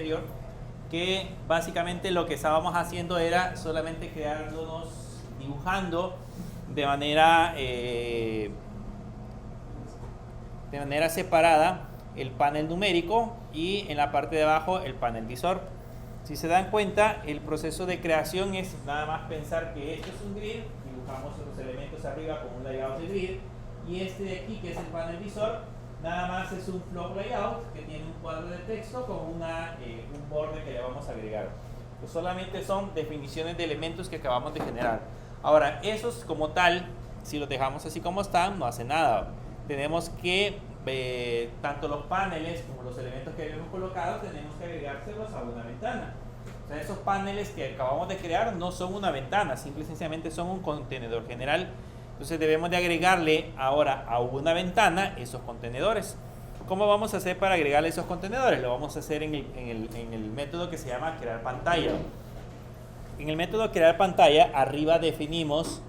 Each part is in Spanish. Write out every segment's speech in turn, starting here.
anterior, que básicamente lo que estábamos haciendo era solamente dibujando de manera separada el panel numérico y en la parte de abajo el panel visor. Si se dan cuenta, el proceso de creación es nada más pensar que esto es un grid, dibujamos los elementos arriba con un layout de grid, y este de aquí, que es el panel visor, nada más es un flow layout que tiene un cuadro de texto con un borde que le vamos a agregar. Pues solamente son definiciones de elementos que acabamos de generar. Ahora, esos como tal, si los dejamos así como están, no hace nada. Tenemos que, tanto los paneles como los elementos que habíamos colocado, tenemos que agregárselos a una ventana. O sea, esos paneles que acabamos de crear no son una ventana, simple y sencillamente son un contenedor general. Entonces debemos de agregarle ahora a una ventana esos contenedores. ¿Cómo vamos a hacer para agregarle esos contenedores? Lo vamos a hacer en el método que se llama crear pantalla. En el método crear pantalla, arriba definimos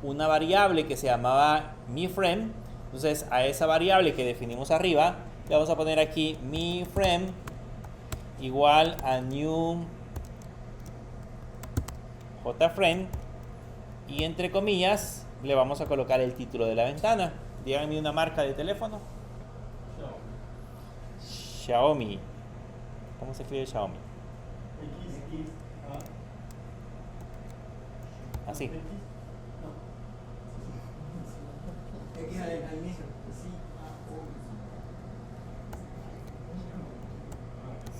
una variable que se llamaba MeFrame. Entonces a esa variable que definimos arriba, le vamos a poner aquí MeFrame igual a new JFrame, y entre comillas le vamos a colocar el título de la ventana. Díganme una marca de teléfono. Xiaomi. ¿Cómo se escribe Xiaomi? Así.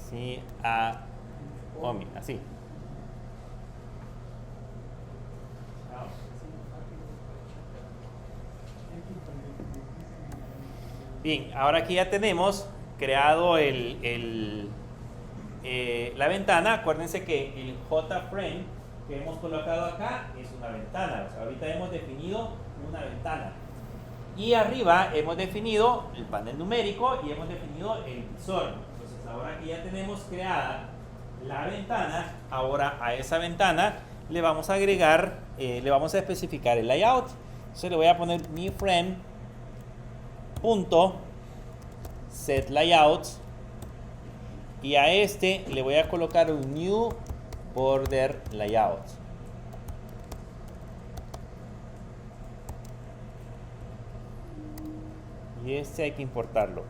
Sí, a Omi, así. Bien, ahora que ya tenemos creado la ventana, acuérdense que el JFrame que hemos colocado acá es una ventana. O sea, ahorita hemos definido una ventana. Y arriba hemos definido el panel numérico y hemos definido el visor. Entonces, ahora que ya tenemos creada la ventana, ahora a esa ventana le vamos a agregar, le vamos a especificar el layout. Entonces le voy a poner MeFrame.setLayout y a este le voy a colocar un new border layout. Y este hay que importarlo.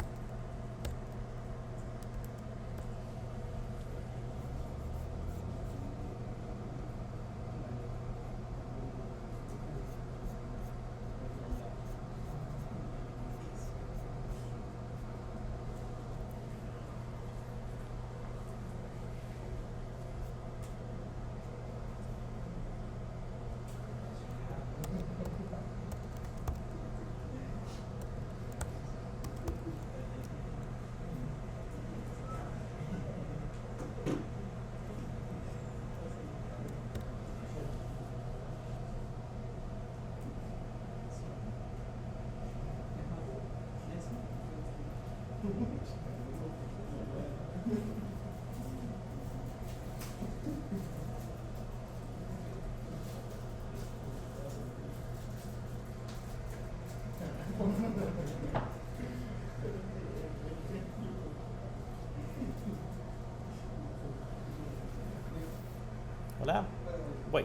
Hola, voy.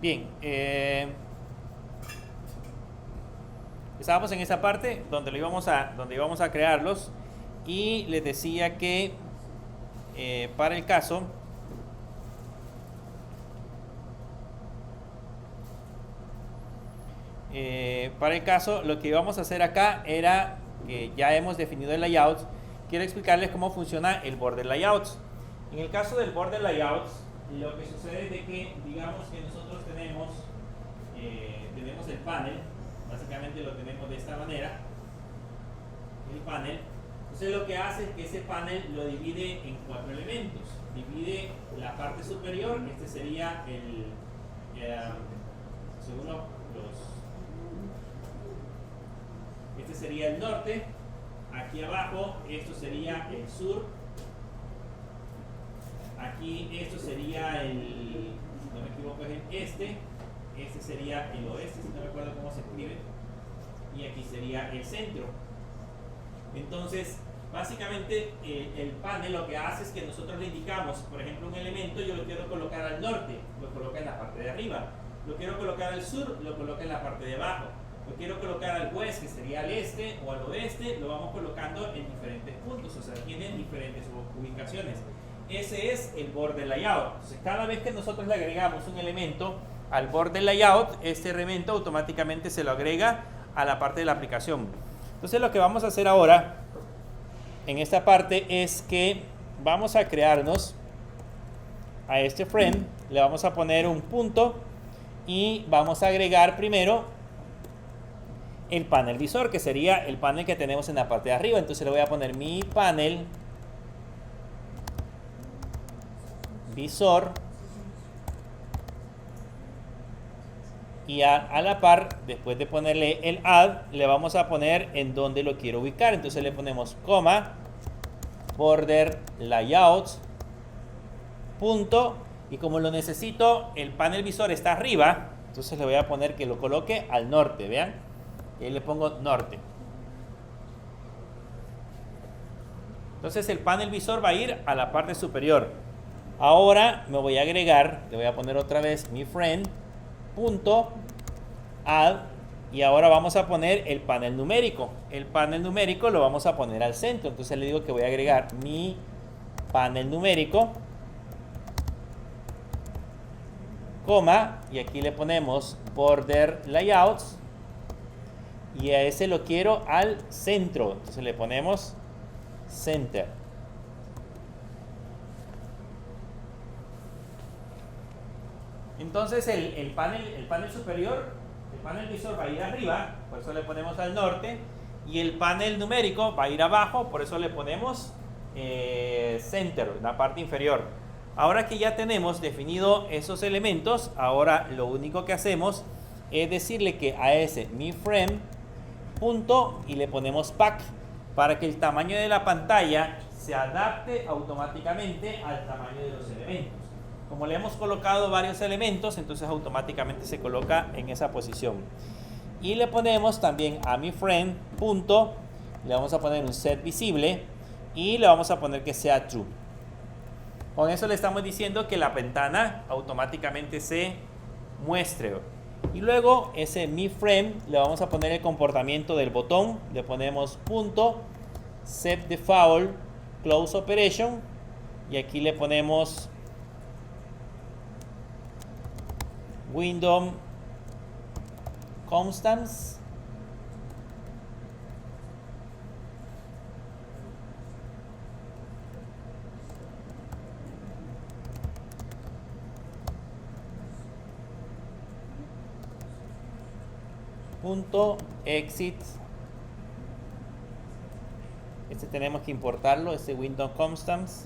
Bien, estábamos en esa parte donde íbamos a crearlos y les decía que para el caso lo que íbamos a hacer acá era que ya hemos definido el layout. Quiero explicarles cómo funciona el border layout. En el caso del border layout, lo que sucede es de que, digamos que nosotros tenemos el panel, básicamente lo tenemos de esta manera, el panel. Entonces lo que hace es que ese panel lo divide en 4 elementos. Divide la parte superior, este sería este sería el norte. Aquí abajo esto sería el sur. Aquí esto sería si no me equivoco, es el este. Este sería el oeste, si no me acuerdo cómo se escribe. Y aquí sería el centro. Entonces, básicamente el panel lo que hace es que nosotros le indicamos, por ejemplo, un elemento, yo lo quiero colocar al norte, lo coloca en la parte de arriba. Lo quiero colocar al sur, lo coloca en la parte de abajo. Lo quiero colocar al west, que sería al este o al oeste, lo vamos colocando en diferentes puntos, o sea, tienen diferentes ubicaciones. Ese es el border layout. Entonces, cada vez que nosotros le agregamos un elemento al border layout, este elemento automáticamente se lo agrega a la parte de la aplicación. Entonces, lo que vamos a hacer ahora en esta parte es que vamos a crearnos a este frame, le vamos a poner un punto y vamos a agregar primero el panel visor, que sería el panel que tenemos en la parte de arriba. Entonces le voy a poner mi panel visor y a la par, después de ponerle el add, le vamos a poner en donde lo quiero ubicar. Entonces le ponemos coma border layout punto, y como lo necesito, el panel visor está arriba, entonces le voy a poner que lo coloque al norte. Vean, y ahí le pongo norte. Entonces el panel visor va a ir a la parte superior. Ahora me voy a agregar, le voy a poner otra vez mi friend punto add, y ahora vamos a poner el panel numérico. El panel numérico lo vamos a poner al centro. Entonces le digo que voy a agregar mi panel numérico, coma, y aquí le ponemos border layouts, y a ese lo quiero al centro. Entonces le ponemos center. Entonces el panel superior, el panel visor va a ir arriba, por eso le ponemos al norte, y el panel numérico va a ir abajo, por eso le ponemos center, la parte inferior. Ahora que ya tenemos definido esos elementos, ahora lo único que hacemos es decirle que a ese mi frame punto y le ponemos pack para que el tamaño de la pantalla se adapte automáticamente al tamaño de los elementos. Como le hemos colocado varios elementos, entonces automáticamente se coloca en esa posición. Y le ponemos también a mi frame punto, le vamos a poner un set visible y le vamos a poner que sea true. Con eso le estamos diciendo que la ventana automáticamente se muestre. Y luego ese mi frame le vamos a poner el comportamiento del botón, le ponemos punto set default close operation, y aquí le ponemos window constants, punto exit. Este tenemos que importarlo, este window constants.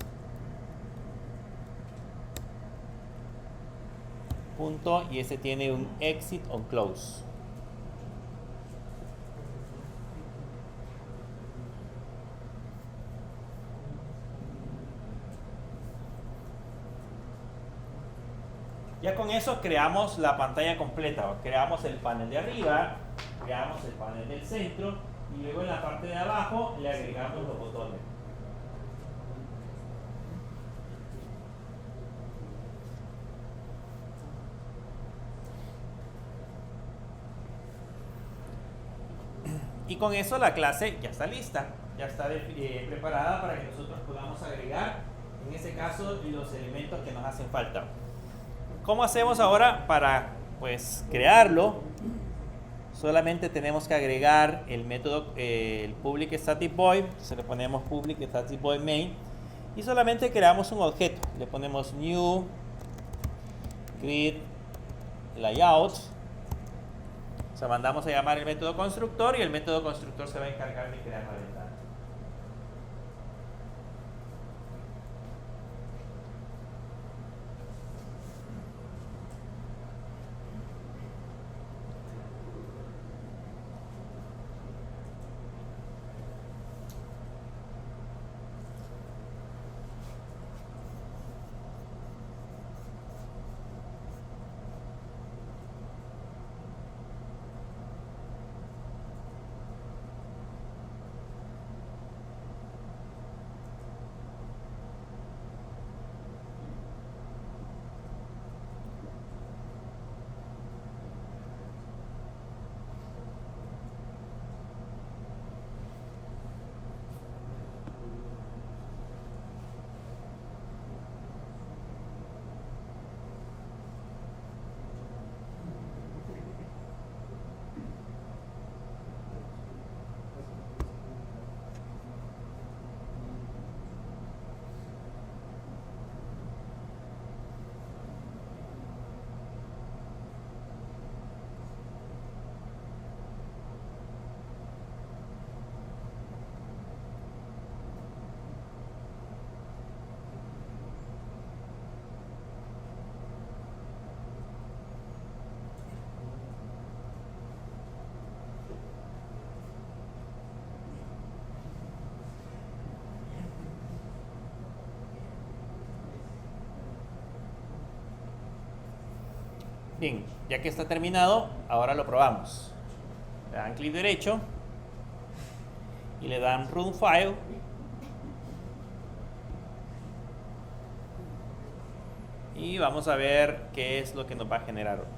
Punto, y este tiene un exit on close. Ya con eso creamos la pantalla completa. Creamos el panel de arriba, creamos el panel del centro y luego en la parte de abajo le agregamos los botones. Y con eso la clase ya está lista, ya está preparada para que nosotros podamos agregar, en este caso, los elementos que nos hacen falta. ¿Cómo hacemos ahora para crearlo? Solamente tenemos que agregar el método, el public static void. Se le ponemos public static void main y solamente creamos un objeto. Le ponemos new grid layout. O sea, mandamos a llamar el método constructor y el método constructor se va a encargar de crear la ventana. Bien, ya que está terminado, ahora lo probamos. Le dan clic derecho y le dan Run File. Y vamos a ver qué es lo que nos va a generar.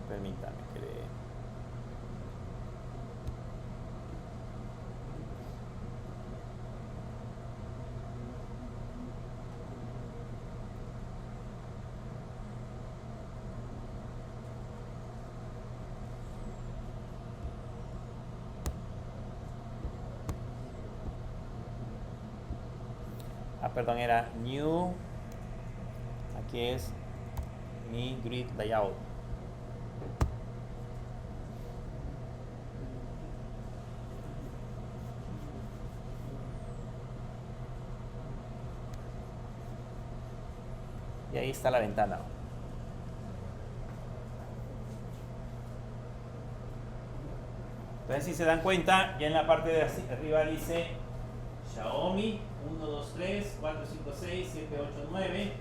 Permítame que le... perdón, era New. Aquí es mi grid layout. Y ahí está la ventana. Entonces, si se dan cuenta, ya en la parte de arriba dice Xiaomi 1, 2, 3, 4, 5, 6, 7, 8, 9,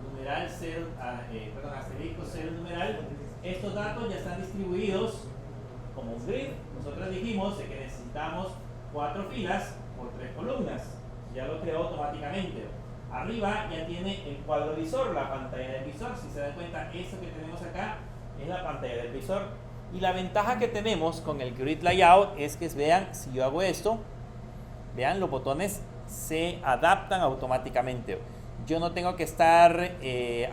numeral 0, asterisco 0 numeral. Estos datos ya están distribuidos como un grid. Nosotros dijimos que necesitamos 4 filas por 3 columnas. Ya lo creó automáticamente. Arriba ya tiene el cuadro visor, la pantalla del visor. Si se dan cuenta, eso que tenemos acá es la pantalla del visor. Y la ventaja que tenemos con el grid layout es que vean, si yo hago esto, vean, los botones se adaptan automáticamente. Yo no tengo que estar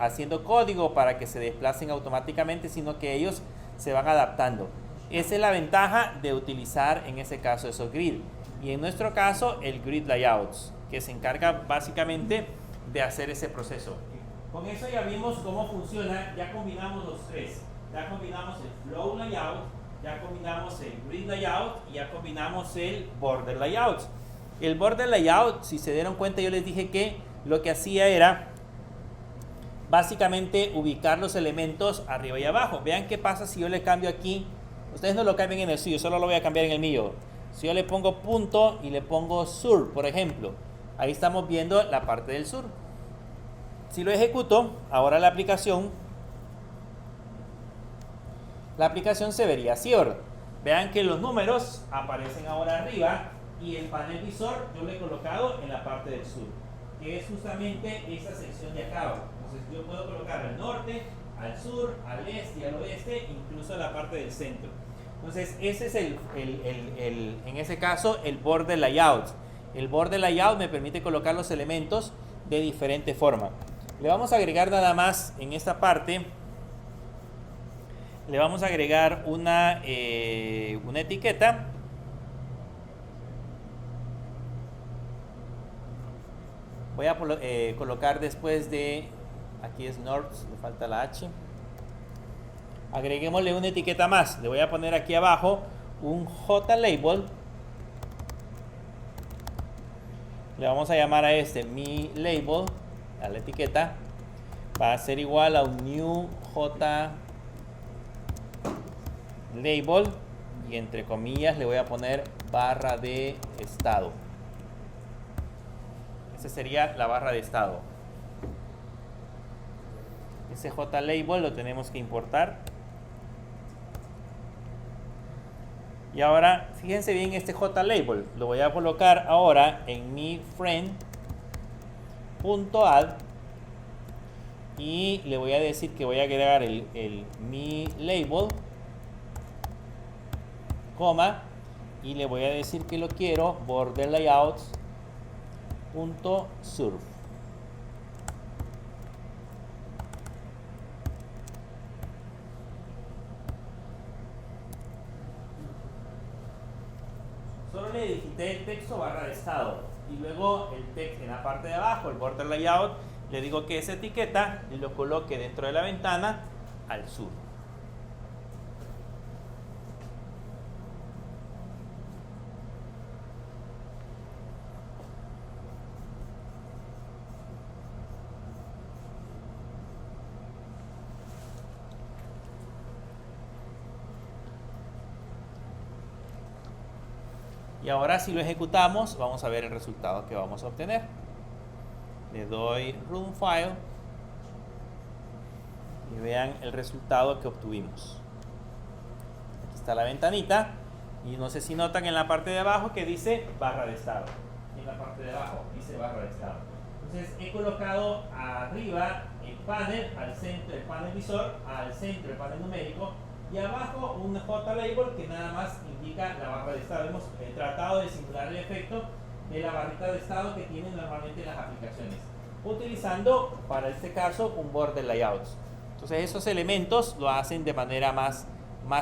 haciendo código para que se desplacen automáticamente, sino que ellos se van adaptando. Esa es la ventaja de utilizar en ese caso esos grid. Y en nuestro caso el grid layouts, que se encarga básicamente de hacer ese proceso. Con eso ya vimos cómo funciona, ya combinamos los tres. Ya combinamos el flow layout, ya combinamos el grid layout y ya combinamos el border layout. El border layout, si se dieron cuenta, yo les dije que lo que hacía era básicamente ubicar los elementos arriba y abajo. Vean qué pasa si yo le cambio aquí. Ustedes no lo cambien en el suyo, solo lo voy a cambiar en el mío. Si yo le pongo punto y le pongo sur, por ejemplo, ahí estamos viendo la parte del sur. Si lo ejecuto, ahora la aplicación se vería así ahora. Vean que los números aparecen ahora arriba y el panel visor yo lo he colocado en la parte del sur, que es justamente esa sección de acá. Entonces yo puedo colocar al norte, al sur, al este y al oeste, incluso a la parte del centro. Entonces ese es en ese caso el border layout. El border layout me permite colocar los elementos de diferente forma. Le vamos a agregar nada más en esta parte, le vamos a agregar una etiqueta. Voy a colocar después de, aquí es North, le falta la H. Agreguémosle una etiqueta más. Le voy a poner aquí abajo un JLabel. Le vamos a llamar a este mi label, a la etiqueta. Va a ser igual a un new JLabel y entre comillas le voy a poner barra de estado. Esa sería la barra de estado. Ese JLabel lo tenemos que importar. Y ahora, fíjense bien este JLabel. Lo voy a colocar ahora en mi friend.add y le voy a decir que voy a agregar el mi label, coma, y le voy a decir que lo quiero border layouts.surf. Solo le digité el texto barra de estado y luego el texto en la parte de abajo, el border layout, le digo que esa etiqueta lo coloque dentro de la ventana al sur. Y ahora si lo ejecutamos, vamos a ver el resultado que vamos a obtener. Le doy Run File y vean el resultado que obtuvimos. Aquí está la ventanita y no sé si notan en la parte de abajo que dice barra de estado. En la parte de abajo dice barra de estado. Entonces he colocado arriba el panel, al centro el panel visor, al centro el panel numérico y abajo un JLabel que nada más indica la barra de estado. Hemos tratado de simular el efecto de la barrita de estado que tienen normalmente las aplicaciones, utilizando para este caso un border layouts. Entonces esos elementos lo hacen de manera más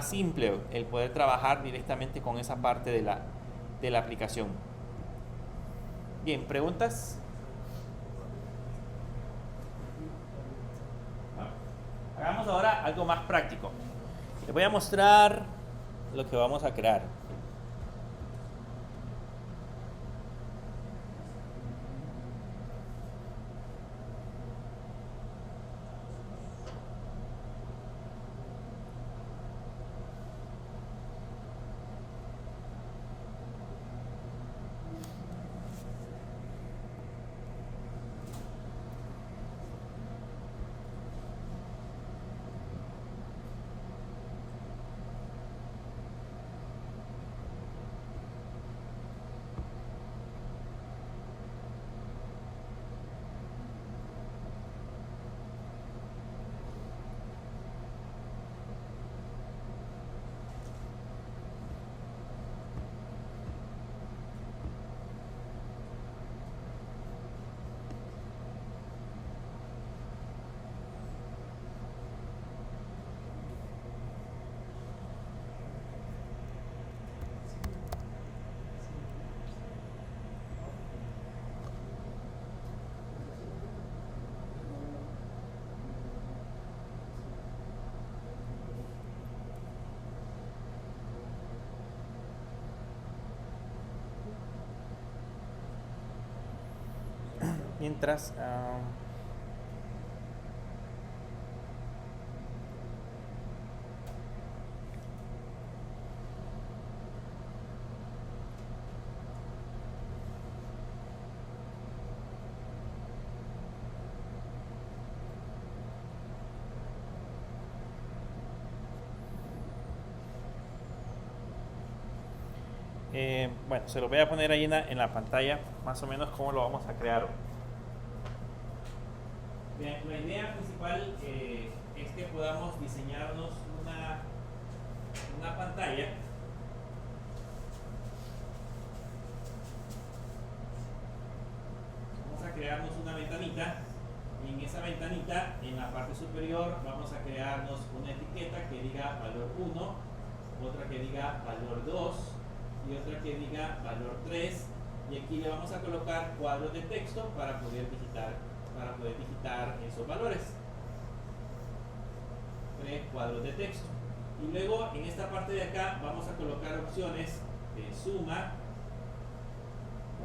simple, el poder trabajar directamente con esa parte de la aplicación. Bien, ¿preguntas? Hagamos ahora algo más práctico. Les voy a mostrar lo que vamos a crear. Mientras... bueno, se lo voy a poner ahí en la pantalla, más o menos cómo lo vamos a crear. Bien, la idea principal es que podamos diseñarnos una pantalla vamos a crearnos una ventanita y en esa ventanita en la parte superior vamos a crearnos una etiqueta que diga valor 1, otra que diga valor 2 y otra que diga valor 3 y aquí le vamos a colocar cuadros de texto para poder digitar esos valores. 3 cuadros de texto y luego en esta parte de acá vamos a colocar opciones de suma,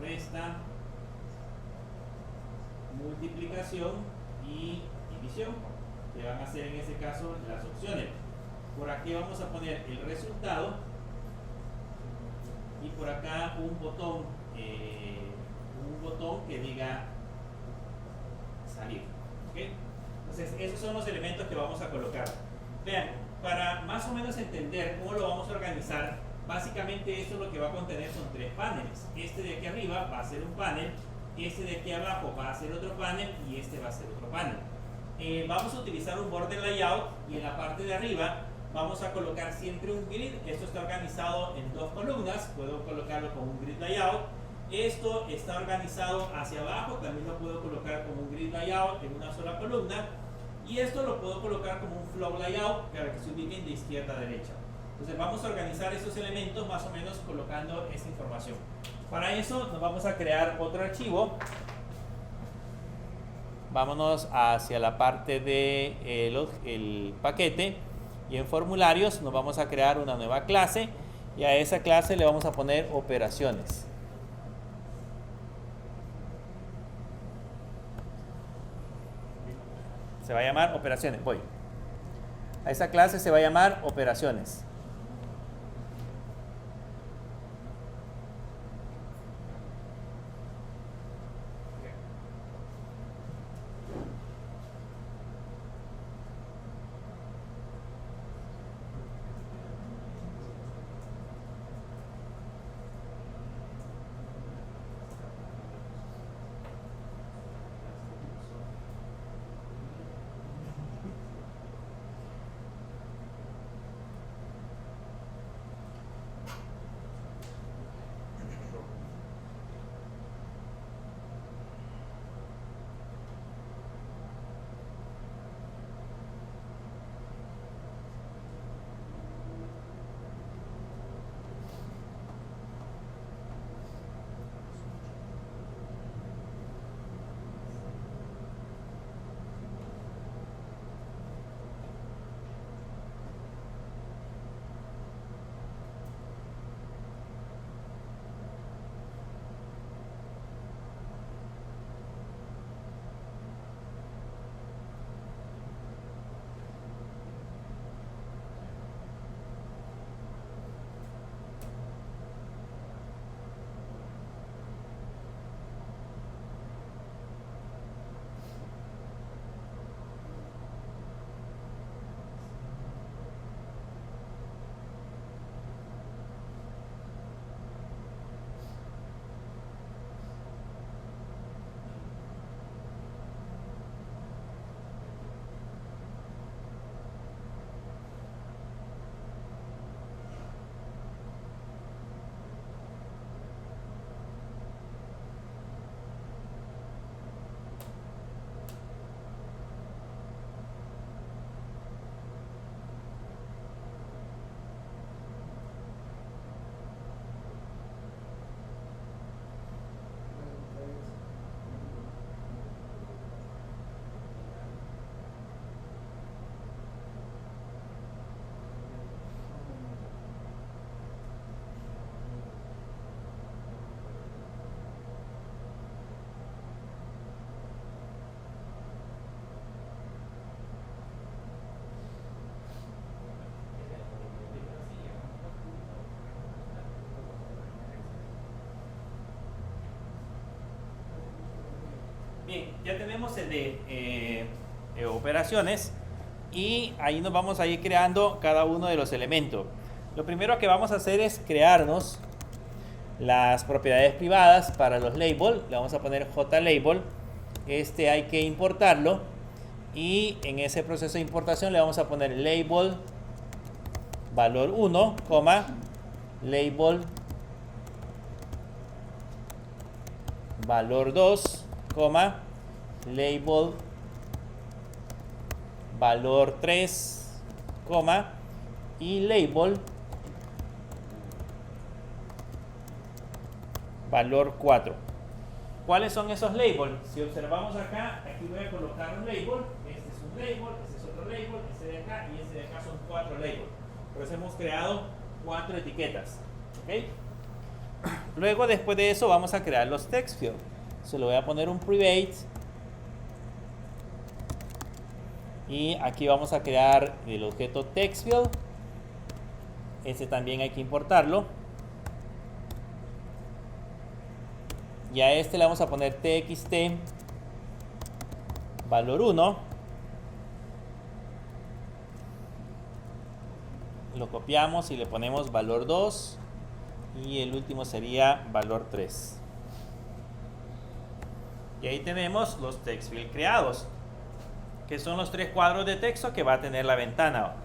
resta, multiplicación y división, que van a ser en este caso las opciones. Por aquí vamos a poner el resultado y por acá un botón que diga salir. ¿Okay? Entonces esos son los elementos que vamos a colocar. Vean, para más o menos entender cómo lo vamos a organizar, básicamente esto lo que va a contener son 3 paneles. Este de aquí arriba va a ser un panel, este de aquí abajo va a ser otro panel y este va a ser otro panel. Vamos a utilizar un border layout y en la parte de arriba vamos a colocar siempre un grid. Esto está organizado en 2 columnas, puedo colocarlo como un grid layout. Esto está organizado hacia abajo, también lo puedo colocar como un grid layout en una sola columna. Y esto lo puedo colocar como un flow layout para que se ubiquen de izquierda a derecha. Entonces vamos a organizar estos elementos más o menos colocando esta información. Para eso nos vamos a crear otro archivo. Vámonos hacia la parte de el paquete y en formularios nos vamos a crear una nueva clase y a esa clase le vamos a poner operaciones. Se va a llamar operaciones. Voy. A esa clase se va a llamar operaciones. ya tenemos el de operaciones y ahí nos vamos a ir creando cada uno de los elementos. Lo primero que vamos a hacer es crearnos las propiedades privadas para los labels. Le vamos a poner JLabel. Este hay que importarlo y en ese proceso de importación le vamos a poner label valor 1, label valor 2, label valor 3, y label valor 4. ¿Cuáles son esos labels? Si observamos acá, aquí voy a colocar un label. Este es un label, este es otro label, este de acá y este de acá son 4 labels. Por eso hemos creado 4 etiquetas. ¿Okay? Luego, después de eso, vamos a crear los text fields. Se lo voy a poner un private. Y aquí vamos a crear el objeto text field. Este también hay que importarlo. Y a este le vamos a poner txt valor 1. Lo copiamos y le ponemos valor 2. Y el último sería valor 3. Y ahí tenemos los text fields creados, que son los 3 cuadros de texto que va a tener la ventana.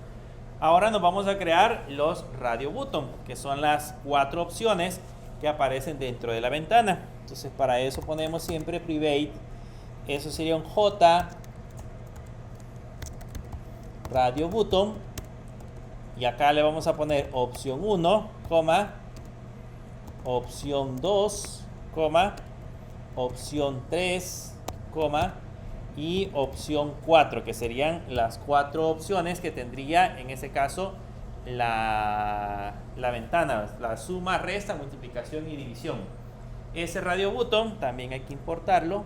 Ahora nos vamos a crear los radio button, que son las 4 opciones que aparecen dentro de la ventana. Entonces para eso ponemos siempre private. Eso sería un J radio button. Y acá le vamos a poner opción 1, opción 2, opción 3, y opción 4, que serían las 4 opciones que tendría en ese caso la ventana, la suma, resta, multiplicación y división. Ese radio button también hay que importarlo.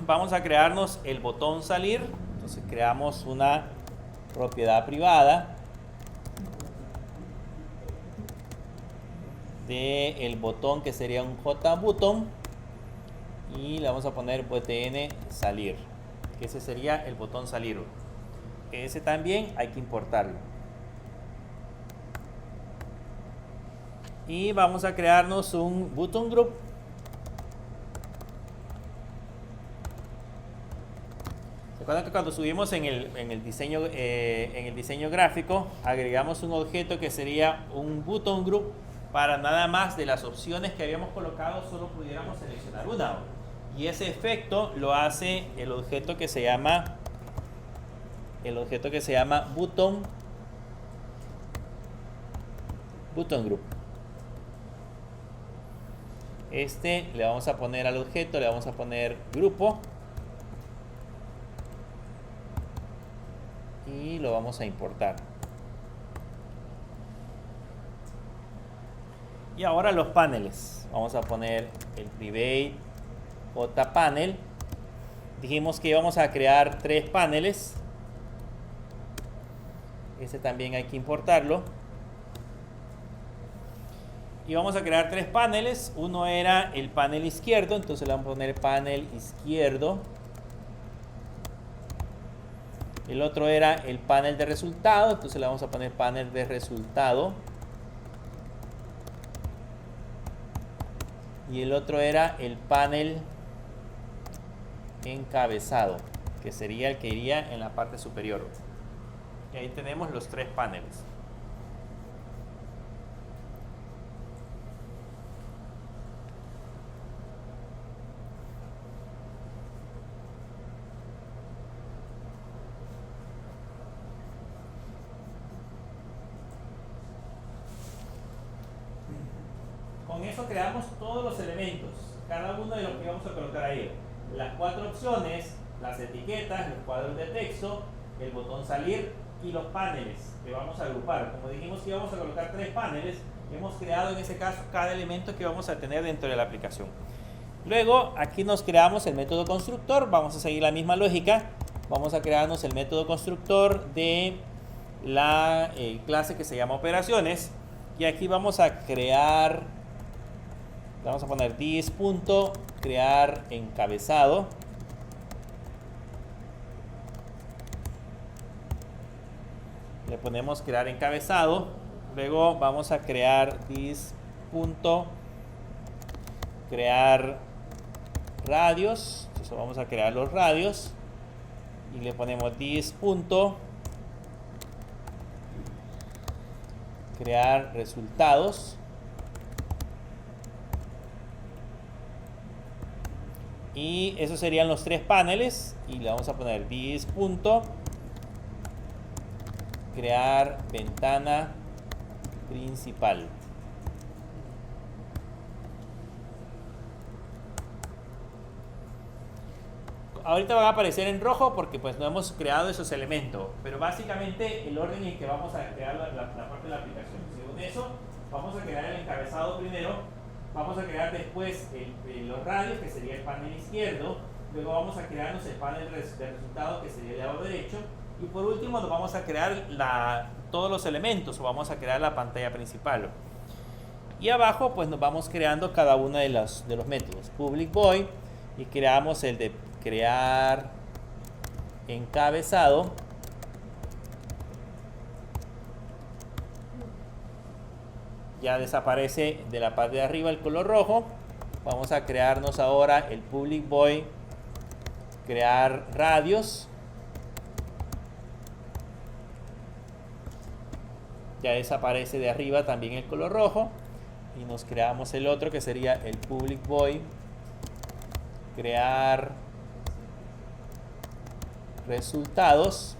Vamos a crearnos el botón salir. Entonces creamos una propiedad privada del botón, que sería un JButton, y le vamos a poner btn salir, que ese sería el botón salir. Ese también hay que importarlo. Y vamos a crearnos un button group. Recuerden que cuando subimos en el diseño gráfico, agregamos un objeto que sería un button group, para nada más de las opciones que habíamos colocado solo pudiéramos seleccionar una. Y ese efecto lo hace el objeto que se llama button group. Este le vamos a poner al objeto, le vamos a poner grupo y lo vamos a importar. Y ahora los paneles. Vamos a poner el private jpanel. Dijimos que íbamos a crear 3 paneles. Este también hay que importarlo. Y vamos a crear 3 paneles. Uno era el panel izquierdo, entonces le vamos a poner panel izquierdo. El otro era el panel de resultado, entonces le vamos a poner panel de resultado. Y el otro era el panel encabezado, que sería el que iría en la parte superior. Y ahí tenemos los 3 paneles. Con eso creamos todos los elementos, cada uno de los que vamos a colocar ahí. Las 4 opciones, las etiquetas, los cuadros de texto, el botón salir y los paneles que vamos a agrupar. Como dijimos que íbamos a colocar 3 paneles, hemos creado en ese caso cada elemento que vamos a tener dentro de la aplicación. Luego aquí nos creamos el método constructor. Vamos a seguir la misma lógica. Vamos a crearnos el método constructor de la clase que se llama operaciones. Y aquí vamos a crear, vamos a poner this punto, crear encabezado. Le ponemos crear encabezado. Luego vamos a crear this punto, crear radios. Entonces vamos a crear los radios. Y le ponemos this punto, crear resultados. Y esos serían los tres paneles. Y le vamos a poner this punto, crear ventana principal. Ahorita van a aparecer en rojo porque pues no hemos creado esos elementos, pero básicamente el orden en que vamos a crear la parte de la aplicación. Según eso, vamos a crear el encabezado primero, vamos a crear después los radios, que sería el panel izquierdo, luego vamos a crearnos el panel de resultados, que sería el lado derecho, y por último nos vamos a crear todos los elementos, o vamos a crear la pantalla principal. Y abajo pues nos vamos creando cada uno de los métodos. Public void, y creamos el de crear encabezado. Ya desaparece de la parte de arriba el color rojo. Vamos a crearnos ahora el public void, crear radios. Ya desaparece de arriba también el color rojo. Y nos creamos el otro, que sería el public void, crear resultados.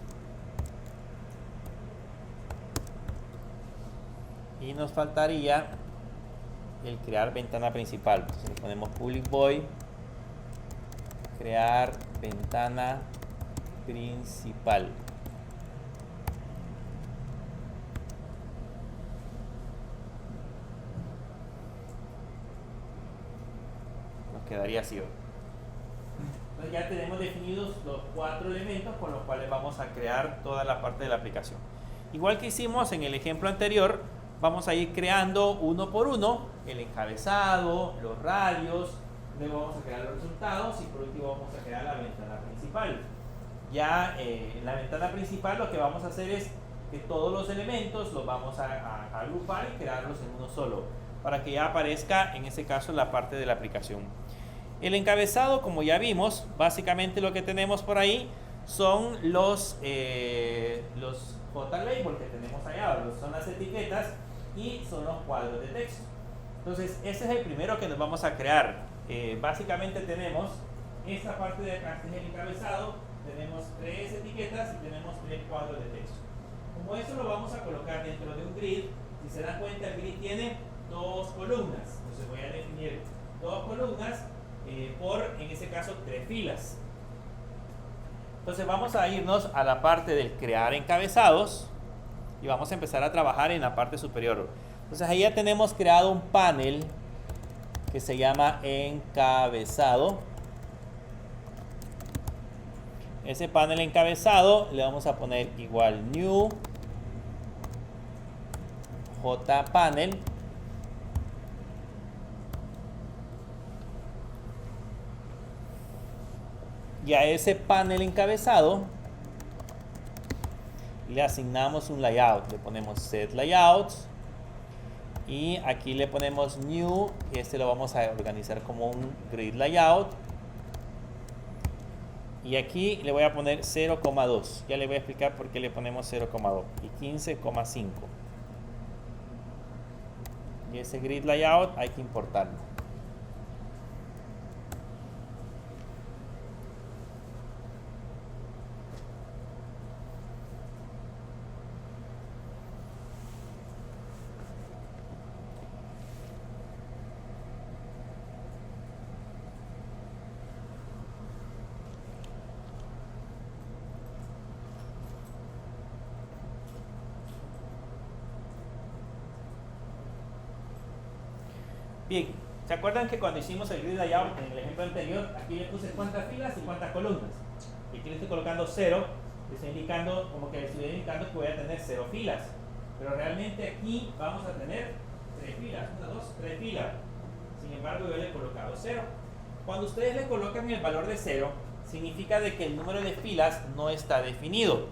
Y nos faltaría el crear ventana principal. Entonces le ponemos public void, crear ventana principal. Nos quedaría así. Entonces ya tenemos definidos los 4 elementos con los cuales vamos a crear toda la parte de la aplicación. Igual que hicimos en el ejemplo anterior, vamos a ir creando uno por uno el encabezado, los radios, luego vamos a crear los resultados y por último vamos a crear la ventana principal. Ya en la ventana principal lo que vamos a hacer es que todos los elementos los vamos a agrupar y crearlos en uno solo, para que ya aparezca en ese caso la parte de la aplicación. El encabezado, como ya vimos, básicamente lo que tenemos por ahí son los J-label que tenemos allá, son las etiquetas y son los cuadros de texto. Entonces ese es el primero que nos vamos a crear. Básicamente tenemos esta parte de acá, este es el encabezado, tenemos 3 etiquetas y tenemos 3 cuadros de texto. Como eso lo vamos a colocar dentro de un grid, si se dan cuenta el grid tiene 2 columnas, entonces voy a definir 2 columnas por, en ese caso, 3 filas. Entonces vamos a irnos a la parte del crear encabezados y vamos a empezar a trabajar en la parte superior. Entonces ahí ya tenemos creado un panel que se llama encabezado. Ese panel encabezado le vamos a poner igual new jpanel. Y a ese panel encabezado le asignamos un layout. Le ponemos set layouts y aquí le ponemos new, y este lo vamos a organizar como un grid layout. Y aquí le voy a poner 0,2. Ya le voy a explicar por qué le ponemos 0,2 y 15,5. Y ese grid layout hay que importarlo. Bien, ¿se acuerdan que cuando hicimos el grid layout en el ejemplo anterior, aquí le puse cuántas filas y cuántas columnas? Y aquí le estoy colocando 0, le estoy indicando, como que le estoy indicando que voy a tener 0 filas. Pero realmente aquí vamos a tener 3 filas, 1, 2, 3 filas. Sin embargo, yo le he colocado 0. Cuando ustedes le colocan el valor de 0, significa de que el número de filas no está definido.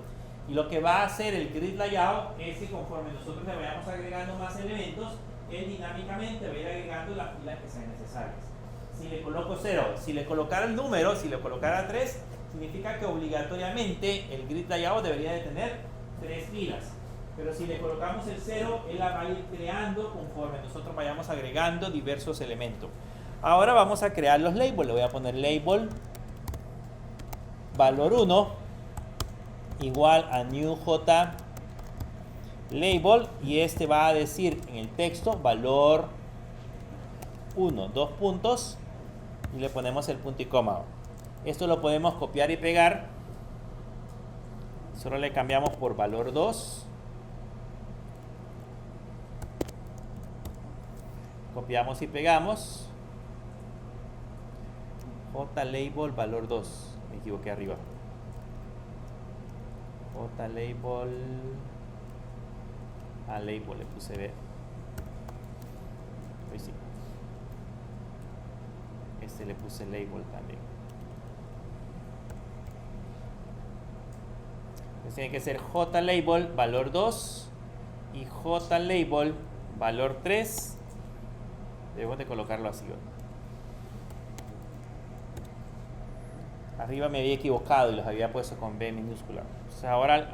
Y lo que va a hacer el grid layout es que conforme nosotros le vayamos agregando más elementos, él dinámicamente va a ir agregando las filas que sean necesarias. Si le coloco 0, si le colocara el número, si le colocara 3, significa que obligatoriamente el grid layout debería de tener 3 filas. Pero si le colocamos el 0, él la va a ir creando conforme nosotros vayamos agregando diversos elementos. Ahora vamos a crear los labels. Le voy a poner label valor 1 igual a new j label, y este va a decir en el texto valor 1, 2 puntos, y le ponemos el punto y coma. Esto lo podemos copiar y pegar. Solo le cambiamos por valor 2. Copiamos y pegamos. J label valor 2. Me equivoqué arriba. J label. A label le puse B. Hoy sí. Este le puse label también. Entonces tiene que ser J label valor 2 y J label valor 3. Debemos de colocarlo así. Arriba me había equivocado y los había puesto con B minúscula. Entonces ahora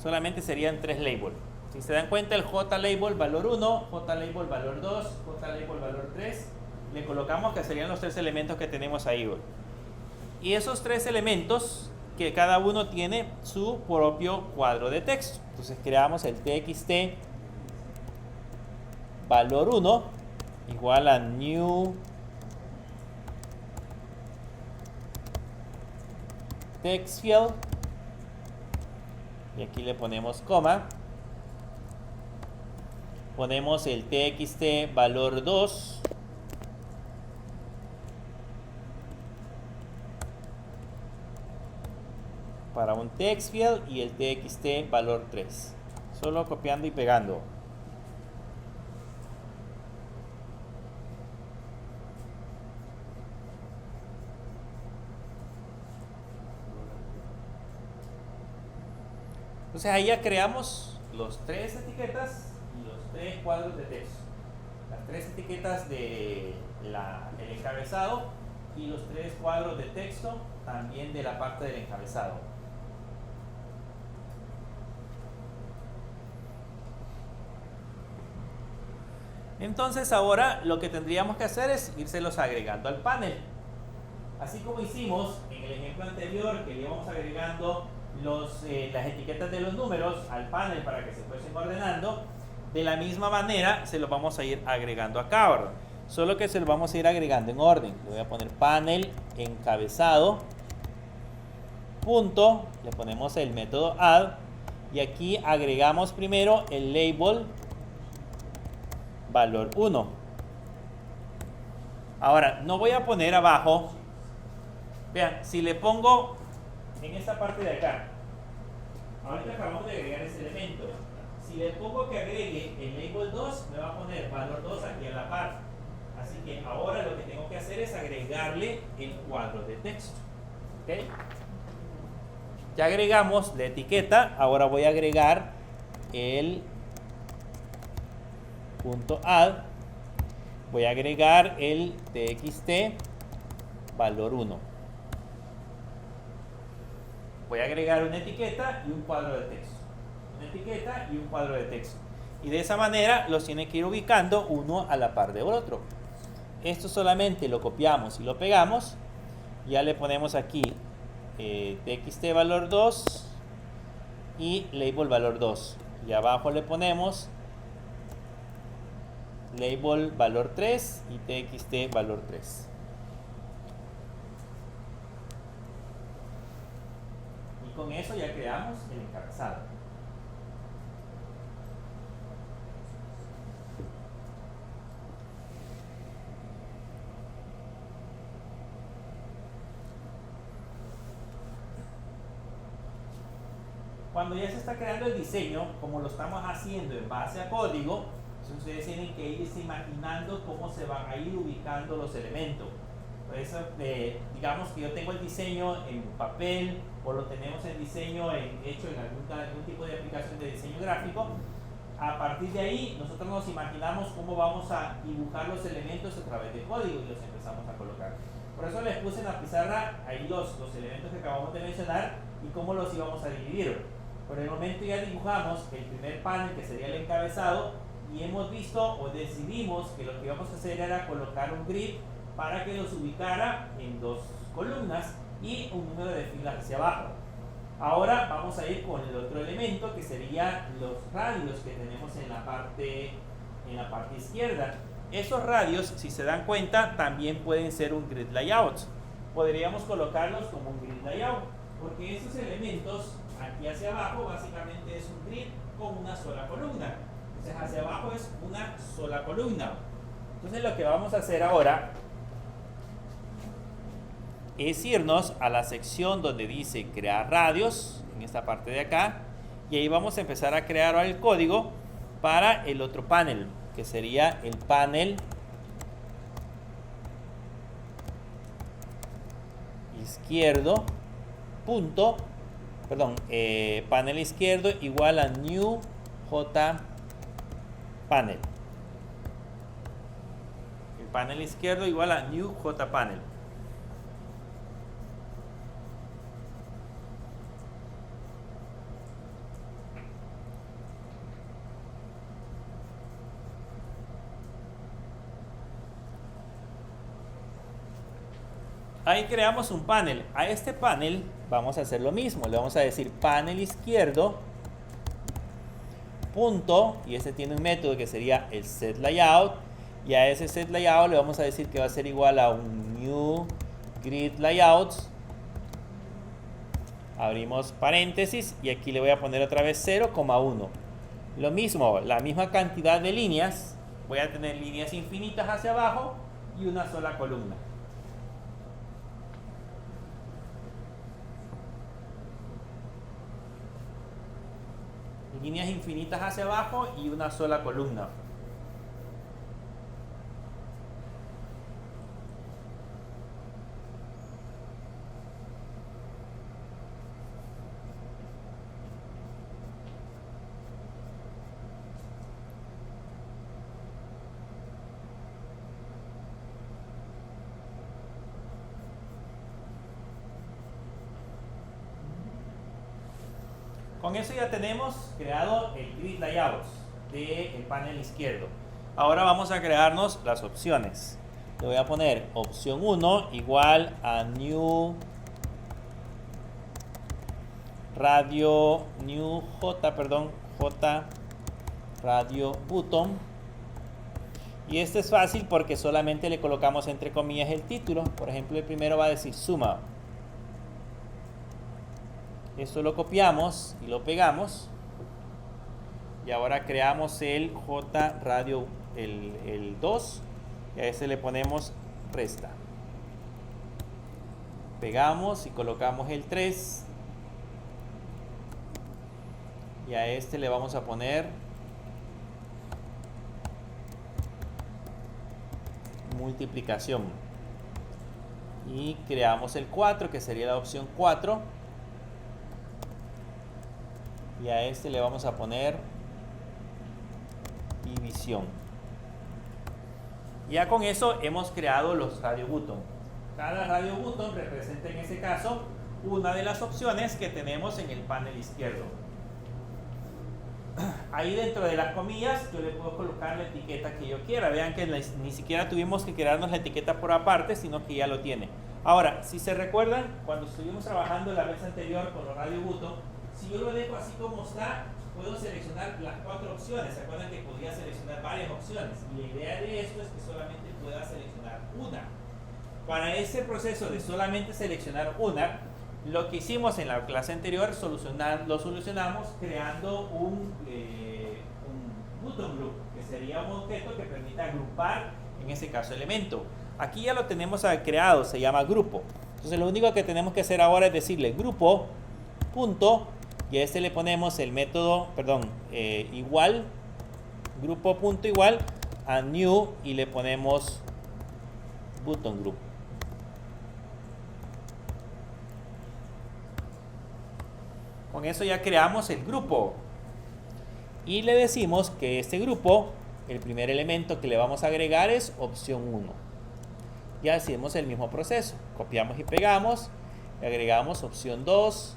solamente serían 3 labels. Si se dan cuenta, el J label valor 1, J label valor 2, J label valor 3, le colocamos que serían los 3 elementos que tenemos ahí. Y esos 3 elementos, que cada uno tiene su propio cuadro de texto. Entonces creamos el txt valor 1 igual a new text field, y aquí le ponemos coma. Ponemos el txt valor 2 para un text field y el txt valor 3. Solo copiando y pegando. Entonces ahí ya creamos los 3 etiquetas y los 3 cuadros de texto. Las 3 etiquetas de el encabezado y los 3 cuadros de texto también de la parte del encabezado. Entonces ahora lo que tendríamos que hacer es irselos agregando al panel. Así como hicimos en el ejemplo anterior, que le íbamos agregando las etiquetas de los números al panel para que se fuesen ordenando, de la misma manera se los vamos a ir agregando acá, ¿verdad? Solo que se los vamos a ir agregando en orden. Le voy a poner panel encabezado punto, le ponemos el método add, y aquí agregamos primero el label valor 1. Ahora no voy a poner abajo, vean, si le pongo en esta parte de acá, ahorita acabamos de agregar ese elemento, si le pongo que agregue el label 2, me va a poner valor 2 aquí a la par. Así que ahora lo que tengo que hacer es agregarle el cuadro de texto. ¿Okay? Ya agregamos la etiqueta, ahora voy a agregar el punto add, voy a agregar el txt valor 1. Voy a agregar una etiqueta y un cuadro de texto. Una etiqueta y un cuadro de texto. Y de esa manera los tiene que ir ubicando uno a la par del otro. Esto solamente lo copiamos y lo pegamos. Ya le ponemos aquí txt valor 2 y label valor 2. Y abajo le ponemos label valor 3 y txt valor 3. Y con eso ya creamos el encabezado. Cuando ya se está creando el diseño, como lo estamos haciendo en base a código, ustedes tienen que irse imaginando cómo se van a ir ubicando los elementos. Por eso, digamos que yo tengo el diseño en papel o lo tenemos el diseño hecho en algún tipo de aplicación de diseño gráfico. A partir de ahí, nosotros nos imaginamos cómo vamos a dibujar los elementos a través de código y los empezamos a colocar. Por eso les puse en la pizarra ahí los elementos que acabamos de mencionar y cómo los íbamos a dividir. Por el momento ya dibujamos el primer panel, que sería el encabezado, y hemos visto o decidimos que lo que íbamos a hacer era colocar un grid para que los ubicara en 2 columnas y un número de filas hacia abajo. Ahora vamos a ir con el otro elemento, que sería los radios que tenemos en la parte izquierda. Esos radios, si se dan cuenta, también pueden ser un grid layout. Podríamos colocarlos como un grid layout, porque esos elementos aquí hacia abajo básicamente es un grid con una sola columna. Entonces hacia abajo es una sola columna. Entonces lo que vamos a hacer ahora es irnos a la sección donde dice crear radios, en esta parte de acá, y ahí vamos a empezar a crear el código para el otro panel, que sería el panel izquierdo panel izquierdo igual a new j panel. El panel izquierdo igual a new j panel. Ahí creamos un panel. A este panel vamos a hacer lo mismo. Le vamos a decir panel izquierdo punto, y este tiene un método que sería el set layout, y a ese set layout le vamos a decir que va a ser igual a un new grid layout. Abrimos paréntesis y aquí le voy a poner otra vez 0,1. Lo mismo, la misma cantidad de líneas. Voy a tener líneas infinitas hacia abajo y una sola columna. Líneas infinitas hacia abajo y una sola columna. Con eso ya tenemos creado el grid layout del panel izquierdo. Ahora vamos a crearnos las opciones. Le voy a poner opción 1 igual a new j radio button. Y este es fácil porque solamente le colocamos entre comillas el título. Por ejemplo, el primero va a decir suma. Esto lo copiamos y lo pegamos. Y ahora creamos el J radio, el 2. Y a ese le ponemos resta. Pegamos y colocamos el 3. Y a este le vamos a poner multiplicación. Y creamos el 4, que sería la opción 4. Y a este le vamos a poner división. Ya con eso hemos creado los radio button. Cada radio button representa en ese caso una de las opciones que tenemos en el panel izquierdo. Ahí dentro de las comillas yo le puedo colocar la etiqueta que yo quiera. Vean que ni siquiera tuvimos que crearnos la etiqueta por aparte, sino que ya lo tiene. Ahora, si se recuerdan, cuando estuvimos trabajando la vez anterior con los radio button, si yo lo dejo así como está, puedo seleccionar las 4 opciones. ¿Se acuerdan que podía seleccionar varias opciones? Y la idea de esto es que solamente pueda seleccionar una. Para ese proceso de solamente seleccionar una, lo que hicimos en la clase anterior, lo solucionamos creando un button group, que sería un objeto que permita agrupar, en ese caso, elemento. Aquí ya lo tenemos creado, se llama grupo. Entonces lo único que tenemos que hacer ahora es decirle grupo punto y a este le ponemos el método, igual, grupo punto igual a new y le ponemos button group. Con eso ya creamos el grupo y le decimos que este grupo, el primer elemento que le vamos a agregar es opción 1. Y hacemos el mismo proceso, copiamos y pegamos, y agregamos opción 2,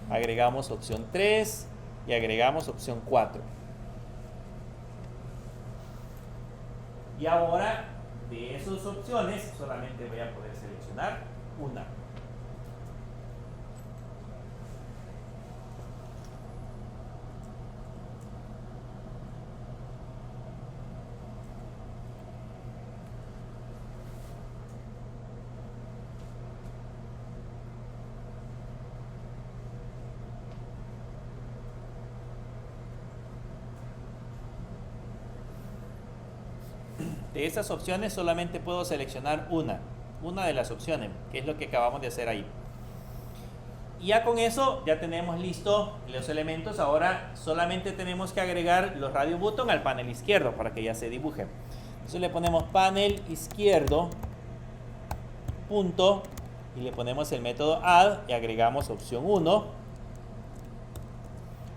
agregamos opción 3 y agregamos opción 4. Y ahora de esas opciones solamente voy a poder seleccionar una. De estas opciones solamente puedo seleccionar una de las opciones, que es lo que acabamos de hacer ahí. Y ya con eso ya tenemos listo los elementos. Ahora solamente tenemos que agregar los radio button al panel izquierdo para que ya se dibujen. Entonces le ponemos panel izquierdo punto y le ponemos el método add y agregamos opción 1.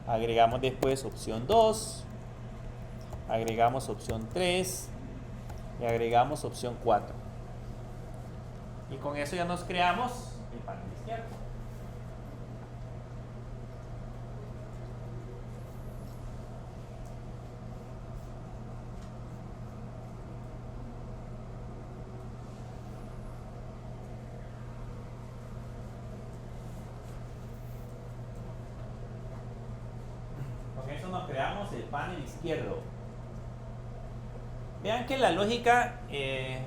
Agregamos después opción 2. Agregamos opción 3. Y agregamos opción 4. Y con eso ya nos creamos el panel izquierdo. Con eso nos creamos el panel izquierdo. Vean que la lógica que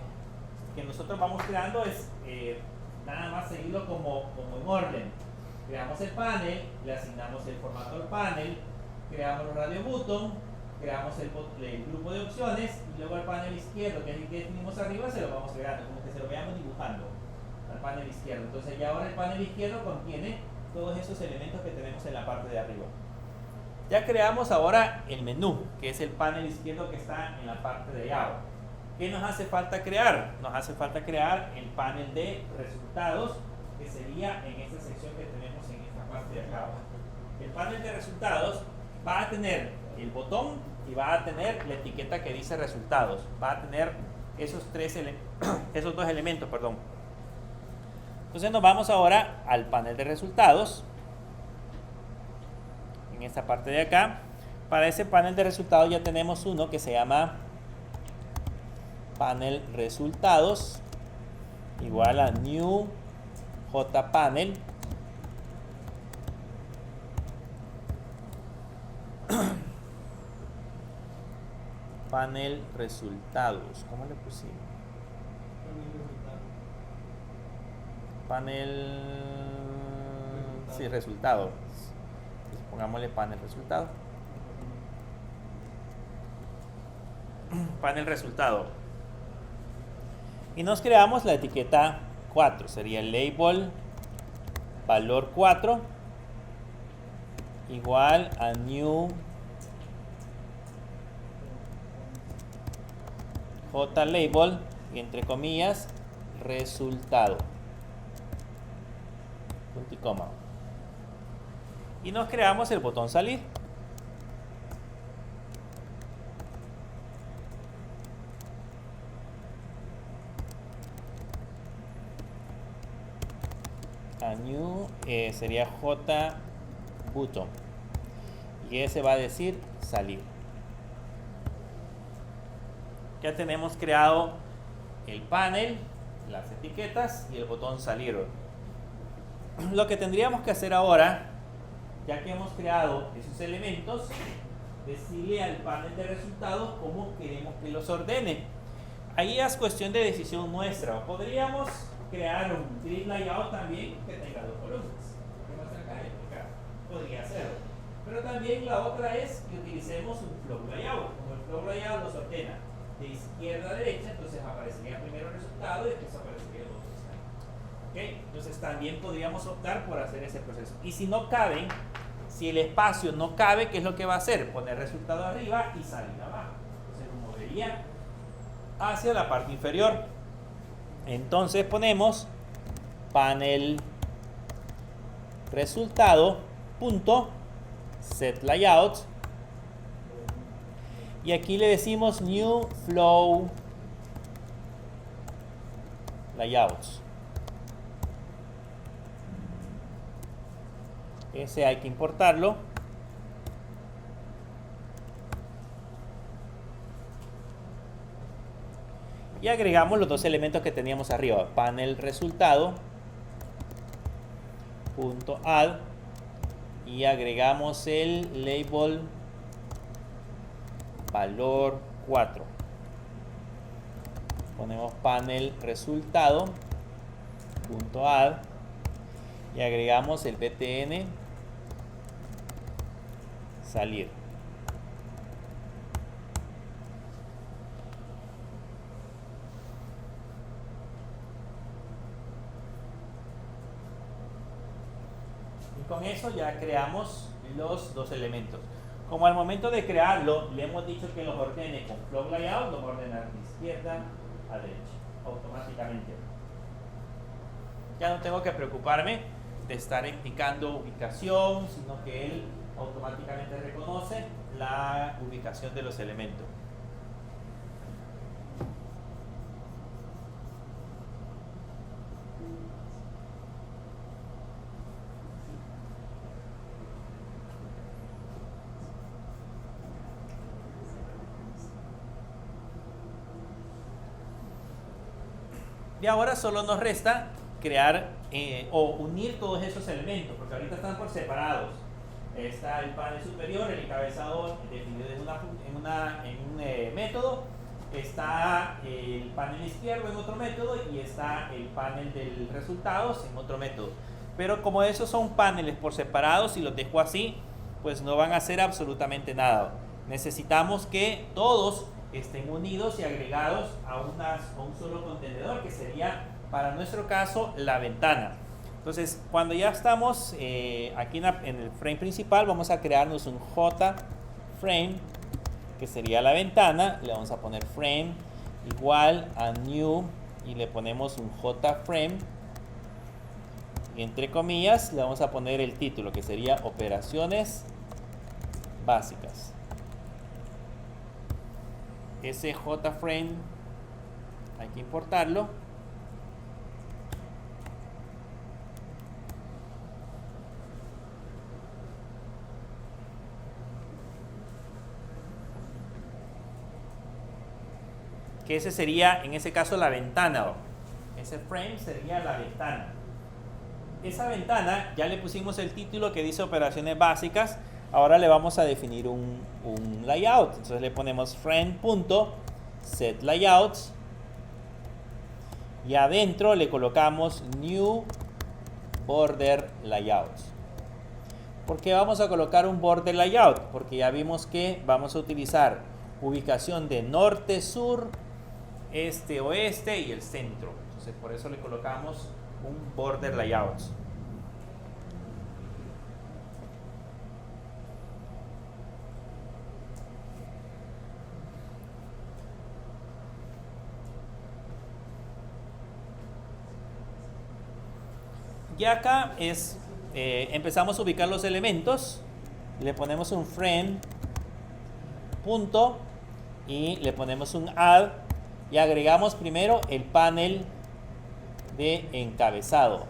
nosotros vamos creando es nada más seguirlo como en orden. Creamos el panel, le asignamos el formato al panel, creamos los radio button, creamos el grupo de opciones y luego al panel izquierdo, que es el que definimos arriba, se lo vamos agregando, como que se lo vayamos dibujando al panel izquierdo. Entonces ya ahora el panel izquierdo contiene todos esos elementos que tenemos en la parte de arriba. Ya creamos ahora el menú, que es el panel izquierdo que está en la parte de allá. ¿Qué nos hace falta crear? Nos hace falta crear el panel de resultados, que sería en esta sección que tenemos en esta parte de acá. El panel de resultados va a tener el botón y va a tener la etiqueta que dice resultados. Va a tener esos dos elementos, perdón. Entonces nos vamos ahora al panel de resultados. En esta parte de acá, para ese panel de resultados ya tenemos uno que se llama panel resultados igual a new jpanel panel resultados. ¿Cómo le pusimos? Panel, sí, resultados. Pongámosle panel resultado. Panel resultado. Y nos creamos la etiqueta 4. Sería el label valor 4 igual a new JLabel y entre comillas resultado. Punto y coma. Y nos creamos el botón salir. A new sería J button y ese va a decir salir. Ya tenemos creado el panel, las etiquetas y el botón salir. Lo que tendríamos que hacer ahora, ya que hemos creado esos elementos, decirle al panel de resultados cómo queremos que los ordene. Ahí es cuestión de decisión nuestra. Podríamos crear un grid layout también que tenga dos columnas. Podría ser. Pero también la otra es que utilicemos un flow layout. Como el flow layout nos ordena de izquierda a derecha, entonces aparecería primero el resultado y después aparecería el otro. ¿Okay? Entonces también podríamos optar por hacer ese proceso. Y si no caben, Si el espacio no cabe, ¿qué es lo que va a hacer? Poner resultado arriba y salir abajo. Se lo movería hacia la parte inferior. Entonces ponemos panel resultado punto set layout y aquí le decimos new flow layouts. Ese hay que importarlo. Y agregamos los dos elementos que teníamos arriba, panel resultado punto add, y agregamos el label valor 4. Ponemos panel resultado punto add y agregamos el btn salir. Y con eso ya creamos los dos elementos. Como al momento de crearlo le hemos dicho que los ordene con flow layout, los ordena de izquierda a derecha automáticamente. Ya no tengo que preocuparme de estar indicando ubicación, sino que él automáticamente reconoce la ubicación de los elementos. Y ahora solo nos resta crear o unir todos esos elementos, porque ahorita están por separados. Está el panel superior, el encabezado definido en un método, está el panel izquierdo en otro método y está el panel del resultados en otro método. Pero como esos son paneles por separados y los dejo así, pues no van a hacer absolutamente nada. Necesitamos que todos estén unidos y agregados a un solo contenedor, que sería para nuestro caso la ventana. Entonces, cuando ya estamos aquí en el frame principal, vamos a crearnos un JFrame, que sería la ventana. Le vamos a poner frame igual a new y le ponemos un JFrame. Y entre comillas le vamos a poner el título, que sería operaciones básicas. Ese JFrame hay que importarlo. Que ese sería, en ese caso, la ventana. Ese frame sería la ventana. Esa ventana ya le pusimos el título que dice operaciones básicas. Ahora le vamos a definir un layout. Entonces le ponemos frame.setLayouts y adentro le colocamos new border layouts. ¿Por qué vamos a colocar un border layout? Porque ya vimos que vamos a utilizar ubicación de norte, sur, este, oeste y el centro. Entonces por eso le colocamos un border layouts. Y acá empezamos a ubicar los elementos. Le ponemos un frame punto y le ponemos un add y agregamos primero el panel de encabezado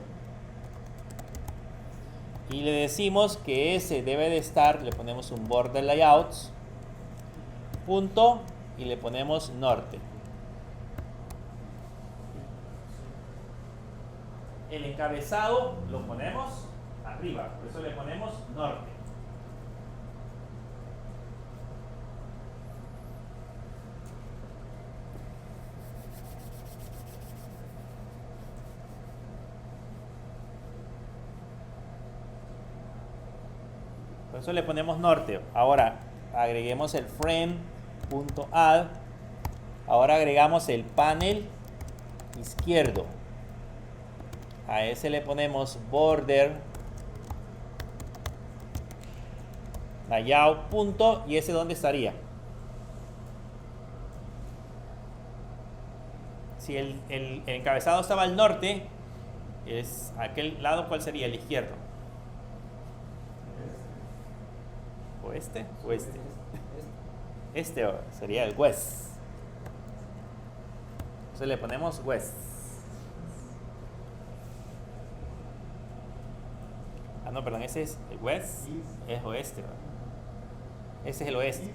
y le decimos que ese debe de estar, le ponemos un border layouts punto y le ponemos norte. El encabezado lo ponemos arriba, por eso le ponemos norte. Por eso le ponemos norte. Ahora agreguemos el frame.add. Ahora agregamos el panel izquierdo. A ese le ponemos border layout punto, y ese dónde estaría. Si el encabezado estaba al norte, es aquel lado, ¿cuál sería? El izquierdo. ¿Oeste? Oeste. Este sería el west. Entonces le ponemos west. Ah, no, perdón, ese es el west, es oeste, ¿verdad? Ese es el oeste.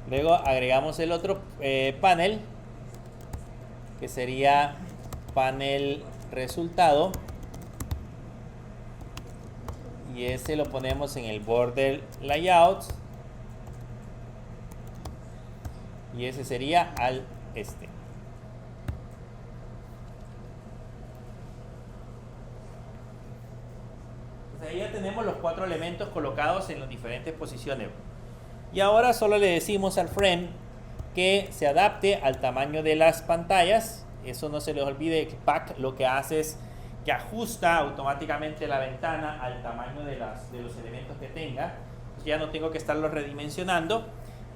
Luego agregamos el otro panel, que sería panel resultado, y ese lo ponemos en el border layout, y ese sería al este. Entonces ahí ya tenemos los 4 elementos colocados en las diferentes posiciones. Y ahora solo le decimos al frame que se adapte al tamaño de las pantallas. Eso no se les olvide que Pack lo que hace es que ajusta automáticamente la ventana al tamaño de los elementos que tenga. Ya no tengo que estarlo redimensionando.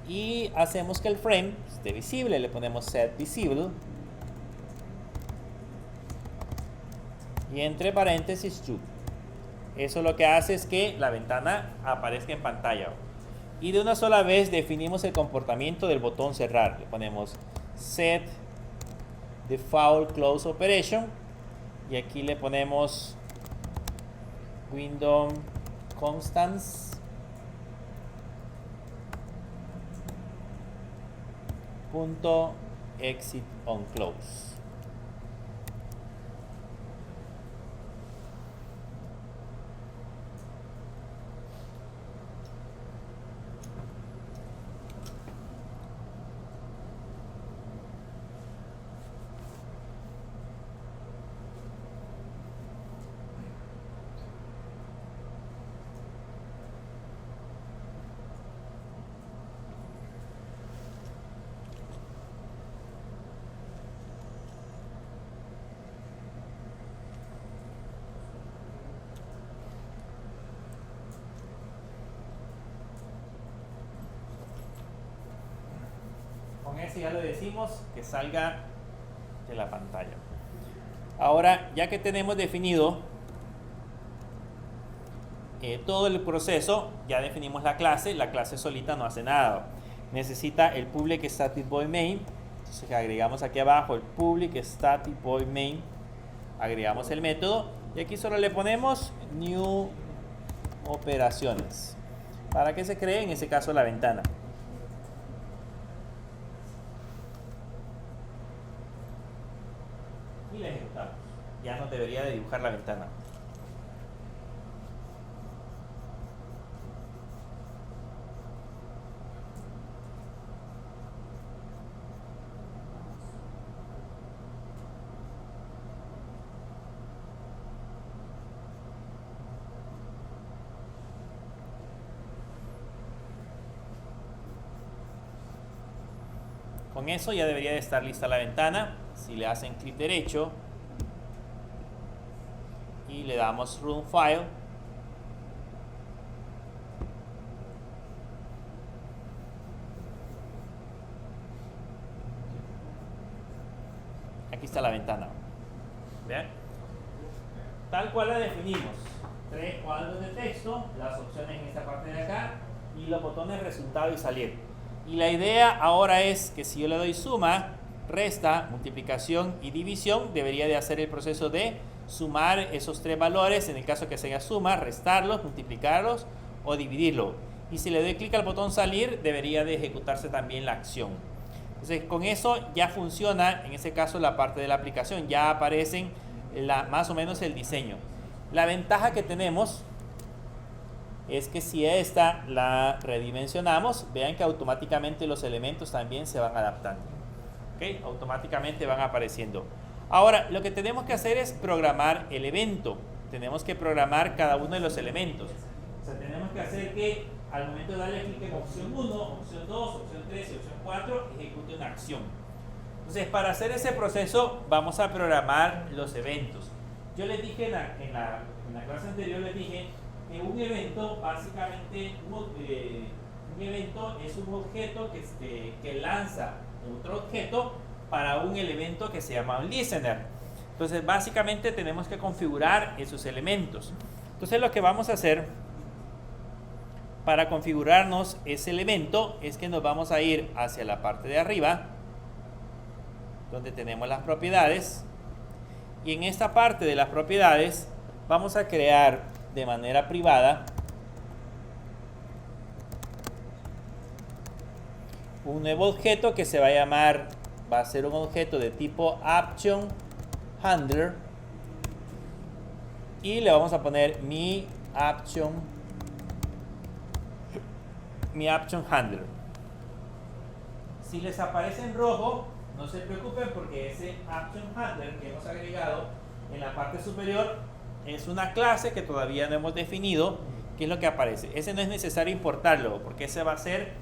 Y hacemos que el frame esté visible. Le ponemos set visible. Y entre paréntesis true. Eso lo que hace es que la ventana aparezca en pantalla. Y de una sola vez definimos el comportamiento del botón cerrar. Le ponemos set default close operation, y aquí le ponemos window constants punto exit on close. Con ese ya lo decimos que salga de la pantalla. Ahora, ya que tenemos definido todo el proceso, ya definimos la clase solita no hace nada. Necesita el public static void main. Entonces agregamos aquí abajo el public static void main, agregamos el método y aquí solo le ponemos new operaciones para que se cree en ese caso la ventana. Y la ejecutamos. Ya no debería de dibujar la ventana. Con eso ya debería de estar lista la ventana. Si le hacen clic derecho y le damos Run File, aquí está la ventana. ¿Vean? Tal cual la definimos. 3 cuadros de texto, las opciones en esta parte de acá y los botones resultado y salir. Y la idea ahora es que si yo le doy suma, resta, multiplicación y división, debería de hacer el proceso de sumar esos 3 valores, en el caso que sea suma, restarlos, multiplicarlos o dividirlo. Y si le doy clic al botón salir, debería de ejecutarse también la acción. Entonces con eso ya funciona, en ese caso la parte de la aplicación, ya aparecen más o menos el diseño. La ventaja que tenemos es que si esta la redimensionamos, vean que automáticamente los elementos también se van adaptando. ¿Okay? Automáticamente van apareciendo. Ahora, lo que tenemos que hacer es programar el evento. Tenemos que programar cada uno de los elementos. O sea, tenemos que hacer que al momento de darle clic en opción 1, opción 2, opción 3 y opción 4, ejecute una acción. Entonces, para hacer ese proceso, vamos a programar los eventos. Yo les dije en la clase anterior, les dije que un evento, básicamente, un evento es un objeto que lanza otro objeto para un elemento que se llama un listener. Entonces, básicamente tenemos que configurar esos elementos. Entonces, lo que vamos a hacer para configurarnos ese elemento es que nos vamos a ir hacia la parte de arriba, donde tenemos las propiedades, y en esta parte de las propiedades vamos a crear de manera privada un nuevo objeto que se va a llamar, va a ser un objeto de tipo Action Handler, y le vamos a poner mi Action Handler. Si les aparece en rojo, no se preocupen, porque ese Action Handler que hemos agregado en la parte superior es una clase que todavía no hemos definido qué es lo que aparece. Ese no es necesario importarlo, porque ese va a ser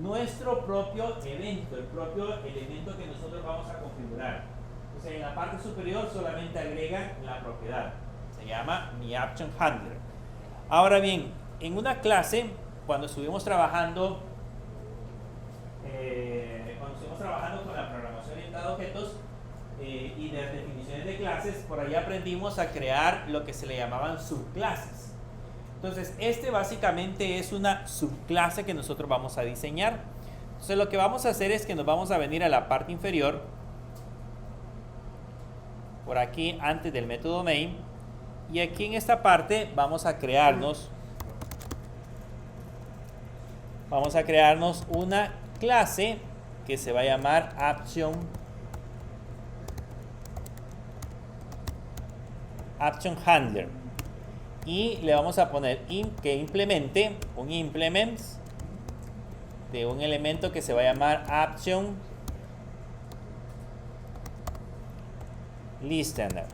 nuestro propio evento, el propio elemento que nosotros vamos a configurar. Entonces, en la parte superior solamente agregan la propiedad. Se llama mi Action Handler. Ahora bien, en una clase, cuando estuvimos trabajando con la programación orientada a objetos y de las definiciones de clases, por ahí aprendimos a crear lo que se le llamaban subclases. Entonces, este básicamente es una subclase que nosotros vamos a diseñar. Entonces, lo que vamos a hacer es que nos vamos a venir a la parte inferior, por aquí antes del método main, y aquí en esta parte vamos a crearnos una clase que se va a llamar Action Handler, y le vamos a poner que implemente un implement de un elemento que se va a llamar Action Listener.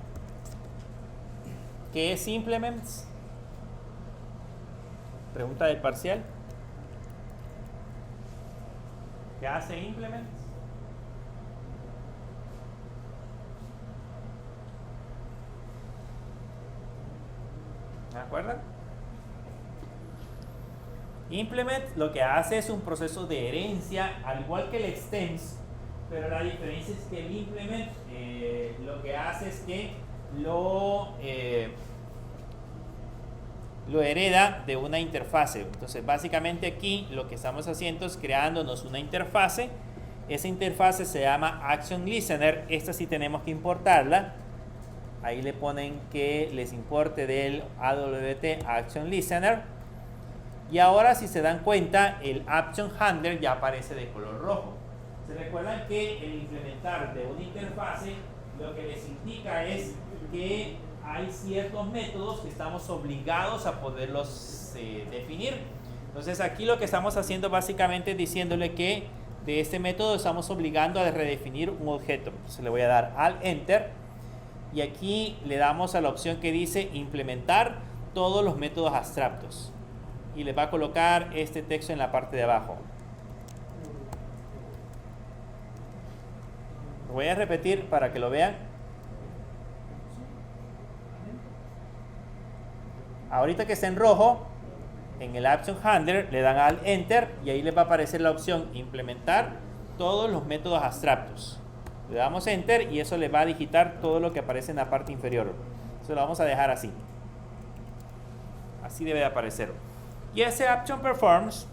¿Qué es implements? Pregunta del parcial. ¿Qué hace implements? ¿Me acuerdan? Implement lo que hace es un proceso de herencia, al igual que el extends, pero la diferencia es que el implement lo que hace es que lo hereda de una interfase. Entonces, básicamente aquí lo que estamos haciendo es creándonos una interfase. Esa interfase se llama Action Listener. Esta sí tenemos que importarla. Ahí le ponen que les importe del AWT Action Listener. Y ahora, si se dan cuenta, el Action Handler ya aparece de color rojo. Se recuerdan que el implementar de una interfase lo que les indica es que hay ciertos métodos que estamos obligados a poderlos definir. Entonces, aquí lo que estamos haciendo básicamente es diciéndole que de este método estamos obligando a redefinir un objeto. Entonces, le voy a dar al Enter, y aquí le damos a la opción que dice implementar todos los métodos abstractos, y le va a colocar este texto en la parte de abajo. Lo voy a repetir para que lo vean. Ahorita que está en rojo, en el Action Handler le dan al Enter, y ahí les va a aparecer la opción implementar todos los métodos abstractos. Le damos Enter y eso le va a digitar todo lo que aparece en la parte inferior. Eso lo vamos a dejar así. Así debe de aparecer. Y ese Action Performs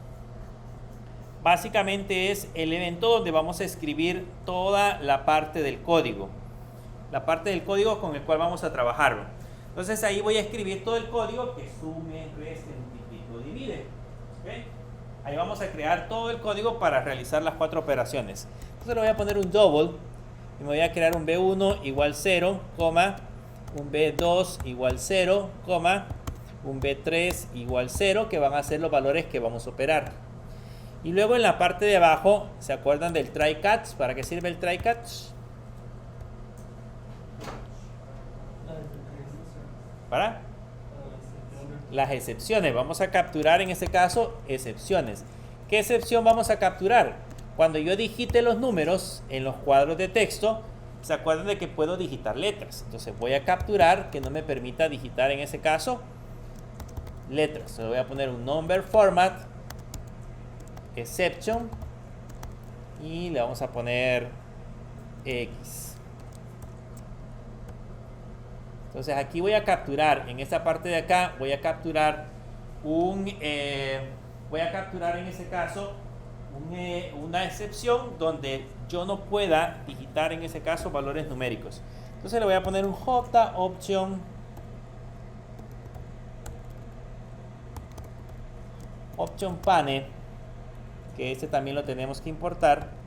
básicamente es el evento donde vamos a escribir toda la parte del código. La parte del código con el cual vamos a trabajar. Entonces, ahí voy a escribir todo el código que sume, reste, multiplique, divide. ¿Okay? Ahí vamos a crear todo el código para realizar las 4 operaciones. Entonces, le voy a poner un double y me voy a crear un B1 igual 0, un B2 igual 0, un B3 igual 0, que van a ser los valores que vamos a operar. Y luego en la parte de abajo, ¿se acuerdan del try catch? ¿Para qué sirve el try catch? Para las excepciones. Vamos a capturar en este caso excepciones. ¿Qué excepción vamos a capturar? Cuando yo digite los números en los cuadros de texto, ¿se acuerdan de que puedo digitar letras? Entonces voy a capturar que no me permita digitar en ese caso letras. Le voy a poner un number format exception y le vamos a poner X. Entonces aquí voy a capturar, en esta parte de acá, voy a capturar en ese caso una excepción donde yo no pueda digitar en ese caso valores numéricos. Entonces le voy a poner un J option pane, que este también lo tenemos que importar.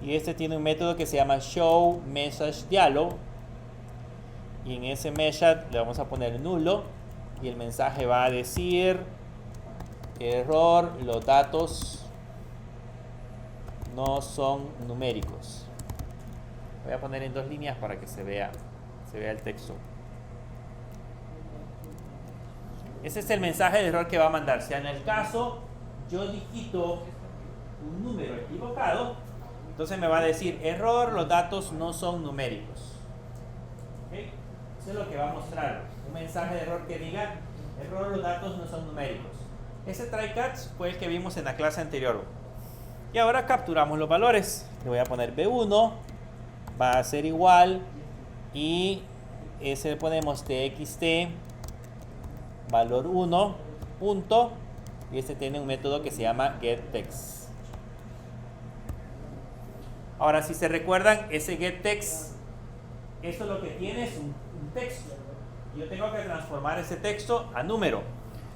Y este tiene un método que se llama show message dialog, y en ese message le vamos a poner nulo y el mensaje va a decir error, los datos no son numéricos. Voy a poner en 2 líneas para que se vea el texto. Ese es el mensaje de error que va a mandar. Si en el caso yo digito un número equivocado, entonces me va a decir error, los datos no son numéricos. ¿Okay? Eso es lo que va a mostrar. Un mensaje de error que diga error, los datos no son numéricos. Ese try catch fue el que vimos en la clase anterior. Y ahora capturamos los valores. Le voy a poner B1, va a ser igual, y ese le ponemos txt valor 1 punto, y este tiene un método que se llama getText. Ahora, si se recuerdan, ese getText, eso lo que tiene es un texto. Yo tengo que transformar ese texto a número.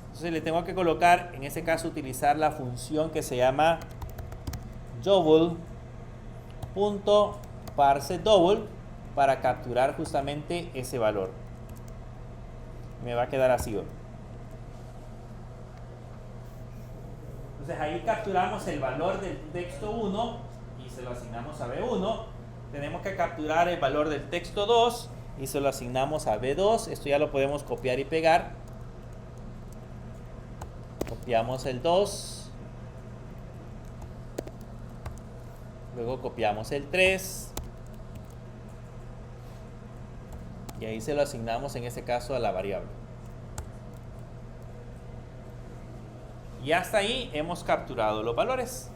Entonces le tengo que colocar, en ese caso, utilizar la función que se llama double.parseDouble para capturar justamente ese valor. Me va a quedar así. Entonces ahí capturamos el valor del texto 1 y se lo asignamos a B1. Tenemos que capturar el valor del texto 2 y se lo asignamos a B2. Esto ya lo podemos copiar y pegar. Copiamos el 2. Luego copiamos el 3. Y ahí se lo asignamos en este caso a la variable. Y hasta ahí hemos capturado los valores.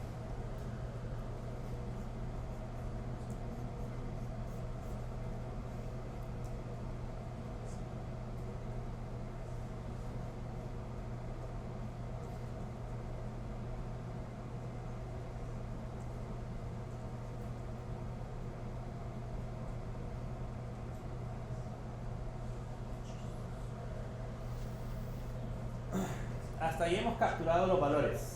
Hasta ahí hemos capturado los valores.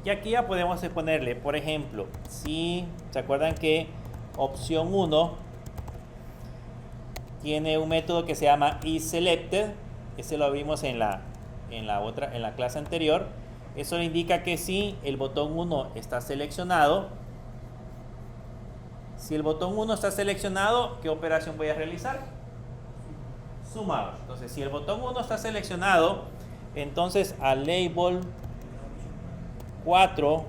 Y aquí ya podemos ponerle, por ejemplo, si se acuerdan que opción 1 tiene un método que se llama isSelected, ese lo vimos en la clase anterior. Eso indica que si el botón 1 está seleccionado, ¿qué operación voy a realizar? Sumar. Entonces, si el botón 1 está seleccionado, entonces al label 4,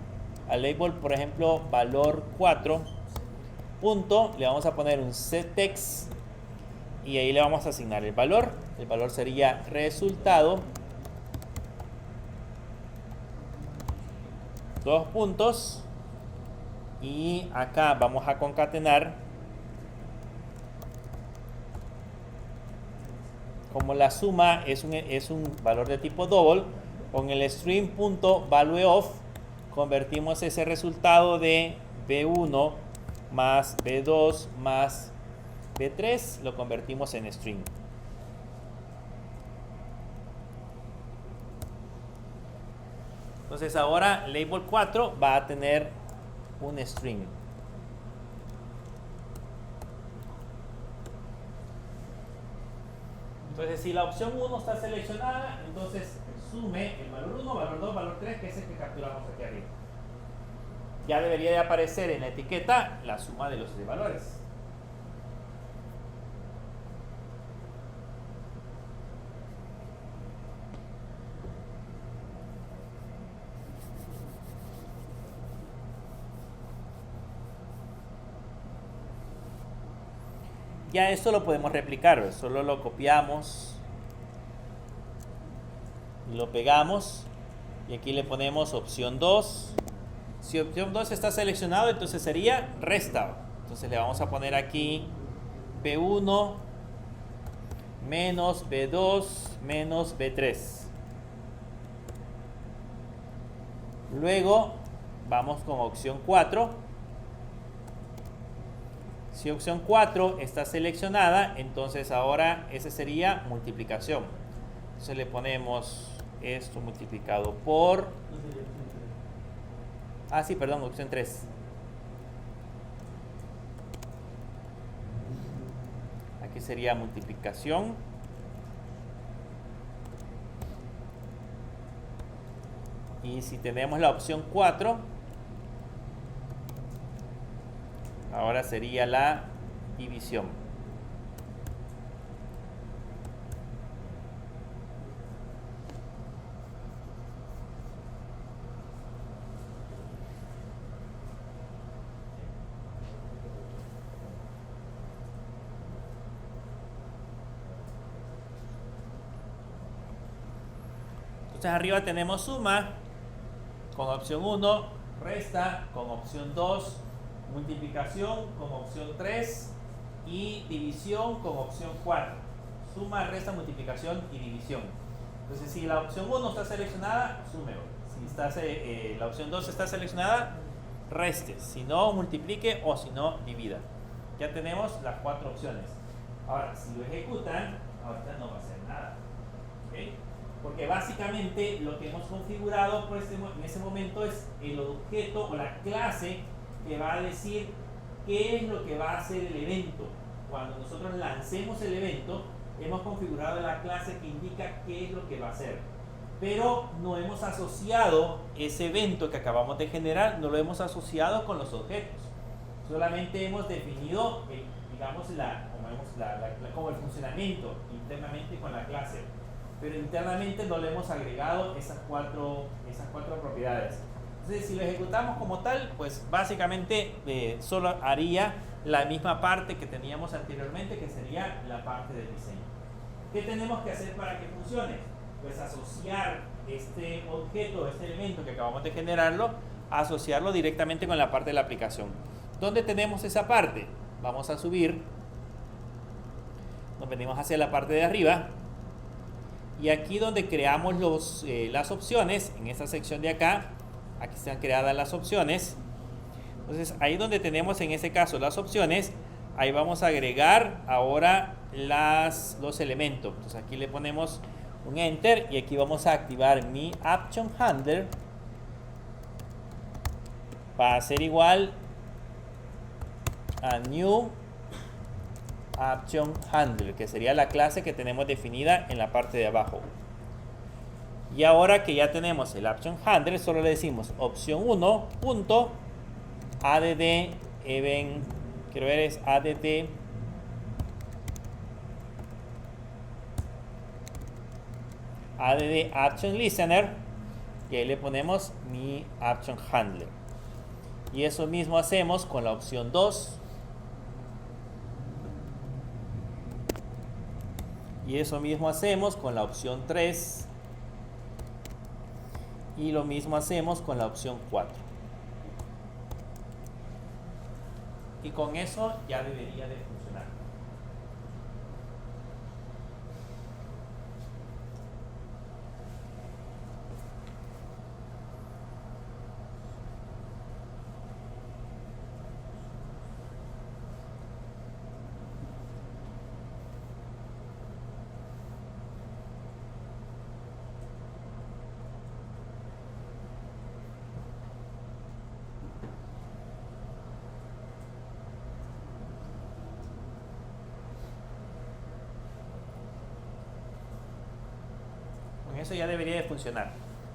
al label, por ejemplo, valor 4, punto, le vamos a poner un setText y ahí le vamos a asignar el valor. El valor sería resultado, 2 puntos, y acá vamos a concatenar como la suma es un valor de tipo double. Con el string.valueOf convertimos ese resultado de B1 más B2 más B3 lo convertimos en string. Entonces ahora label 4 va a tener un string. Entonces si la opción 1 está seleccionada, entonces sume el valor 1, valor 2, valor 3, que es el que capturamos aquí arriba. Ya debería de aparecer en la etiqueta la suma de los tres valores. Ya esto lo podemos replicar, solo lo copiamos, lo pegamos y aquí le ponemos opción 2. Si opción 2 está seleccionado, entonces sería restado. Entonces le vamos a poner aquí B1 menos B2 menos B3. Luego vamos con opción 4. Si opción 4 está seleccionada, entonces ahora ese sería multiplicación. Entonces le ponemos esto multiplicado por... Ah, sí, perdón, opción 3. Aquí sería multiplicación. Y si tenemos la opción 4, ahora sería la división. Entonces arriba tenemos suma con opción 1, resta con opción 2, multiplicación con opción 3 y división con opción 4. Suma, resta, multiplicación y división. Entonces si la opción 1 está seleccionada, súmelo. Si está, la opción 2 está seleccionada, reste. Si no, multiplique o si no, divida. Ya tenemos las 4 opciones. Ahora, si lo ejecutan, ahorita no va a hacer nada. ¿Okay? Porque básicamente lo que hemos configurado en ese momento es el objeto o la clase que va a decir qué es lo que va a hacer el evento. Cuando nosotros lancemos el evento, hemos configurado la clase que indica qué es lo que va a hacer. Pero no hemos asociado ese evento que acabamos de generar, no lo hemos asociado con los objetos. Solamente hemos definido, digamos, como el funcionamiento internamente con la clase. Pero internamente no le hemos agregado esas cuatro propiedades. Entonces, si lo ejecutamos como tal, pues básicamente solo haría la misma parte que teníamos anteriormente, que sería la parte del diseño. ¿Qué tenemos que hacer para que funcione? Pues asociar este objeto, este elemento que acabamos de generarlo, asociarlo directamente con la parte de la aplicación. ¿Dónde tenemos esa parte? Vamos a subir, nos venimos hacia la parte de arriba. Y aquí donde creamos las opciones, en esta sección de acá, aquí están creadas las opciones. Entonces ahí donde tenemos en este caso las opciones, ahí vamos a agregar ahora los elementos. Entonces aquí le ponemos un enter y aquí vamos a activar mi action handler. Va a ser igual a new action handler, que sería la clase que tenemos definida en la parte de abajo. Y ahora que ya tenemos el action handler, solo le decimos opción 1 punto add event, quiero ver es add action listener, y ahí le ponemos mi action handler. Y eso mismo hacemos con la opción 2. Y eso mismo hacemos con la opción 3. Y lo mismo hacemos con la opción 4. Y con eso ya debería de funcionar. eso ya debería de funcionar.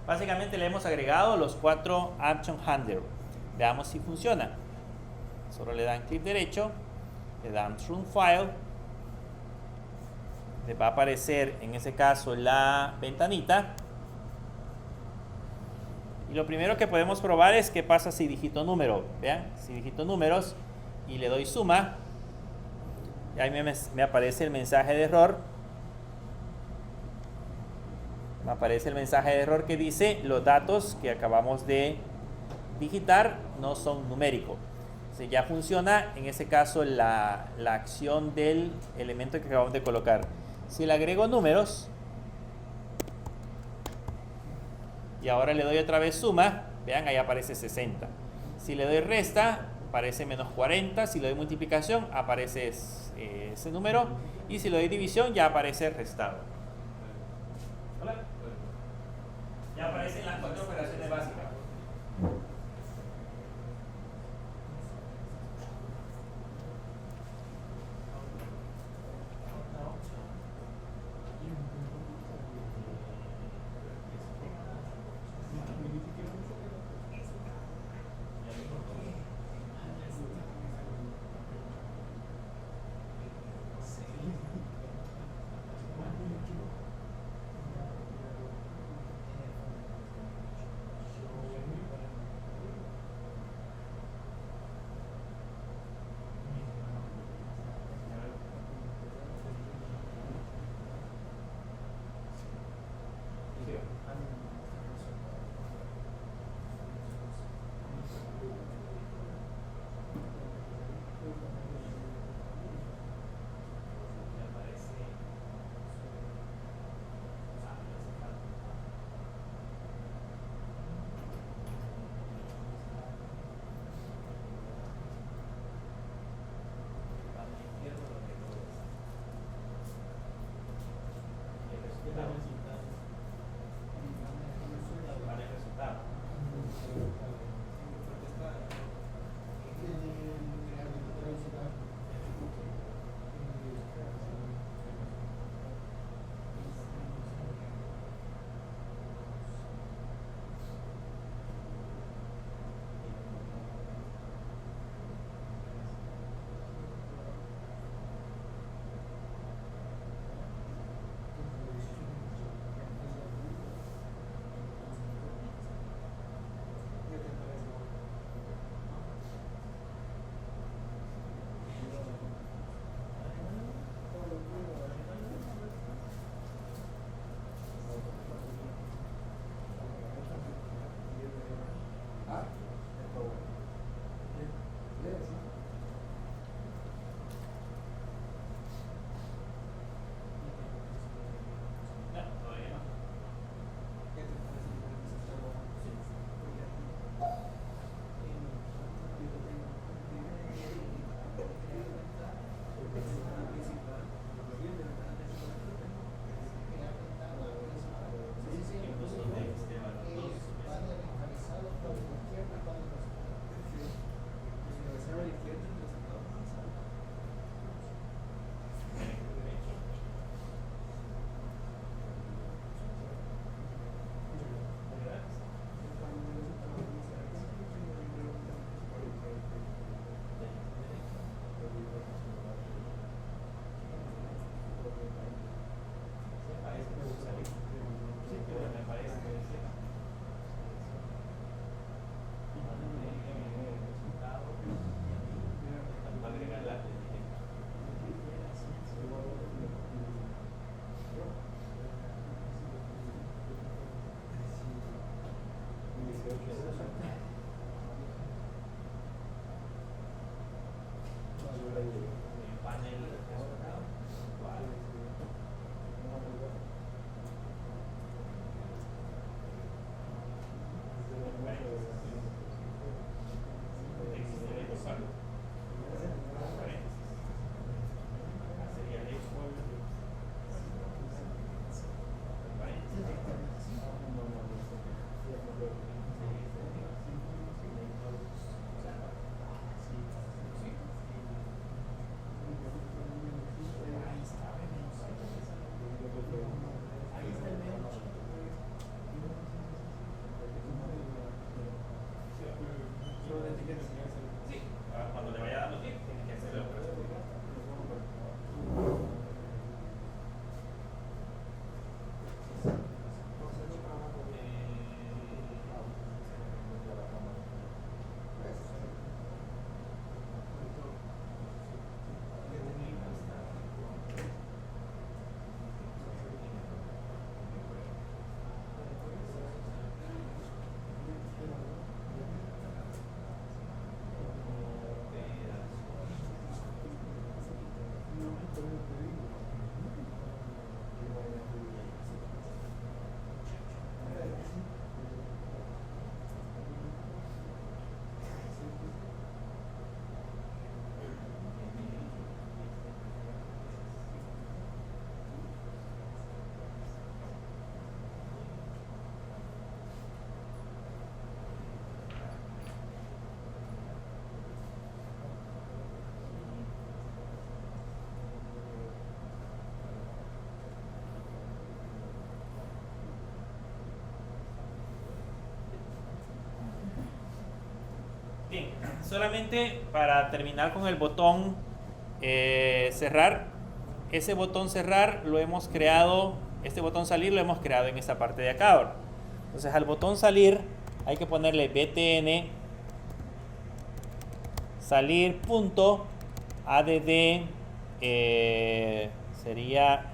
Básicamente le hemos agregado los 4 action handler. Veamos si funciona. Solo le dan clic derecho, le dan Run File, le va a aparecer en ese caso la ventanita. Y lo primero que podemos probar es qué pasa si digito número. Vean, si digito números y le doy suma, y ahí me aparece el mensaje de error. Me aparece el mensaje de error que dice los datos que acabamos de digitar no son numéricos. Entonces ya funciona en ese caso la acción del elemento que acabamos de colocar. Si le agrego números y ahora le doy otra vez suma, vean, ahí aparece 60. Si le doy resta, aparece menos 40. Si le doy multiplicación, aparece ese número. Y si le doy división, ya aparece restado. ¿Hola? Ya aparecen las 4 operaciones básicas. solamente para terminar con el botón cerrar, ese botón cerrar lo hemos creado, este botón salir lo hemos creado en esta parte de acá ahora. Entonces al botón salir hay que ponerle btn salir.add sería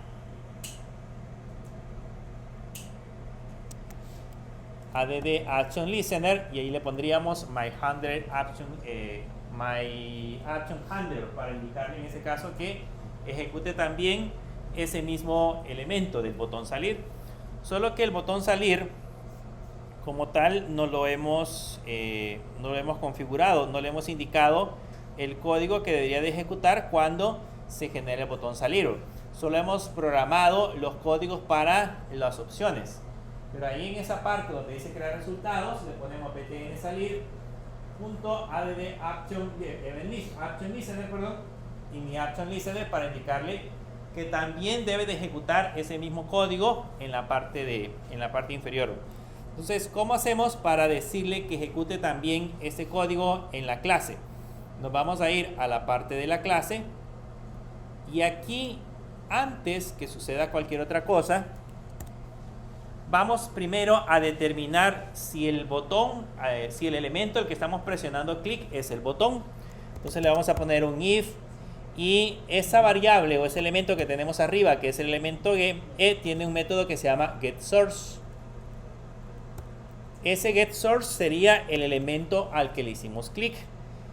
add action listener, y ahí le pondríamos my action handler para indicarle en ese caso que ejecute también ese mismo elemento del botón salir. Solo que el botón salir como tal no lo hemos configurado, no le hemos indicado el código que debería de ejecutar cuando se genere el botón salir. Solo hemos programado los códigos para las opciones. Pero ahí en esa parte donde dice crear resultados, le ponemos btn salir.add action listener, y mi action listener para indicarle que también debe de ejecutar ese mismo código en la parte inferior. Entonces, ¿cómo hacemos para decirle que ejecute también ese código en la clase? Nos vamos a ir a la parte de la clase, y aquí, antes que suceda cualquier otra cosa, vamos primero a determinar si el botón, si el elemento al que estamos presionando clic es el botón. Entonces le vamos a poner un if, y esa variable o ese elemento que tenemos arriba, que es el elemento tiene un método que se llama getSource. Ese getSource sería el elemento al que le hicimos clic.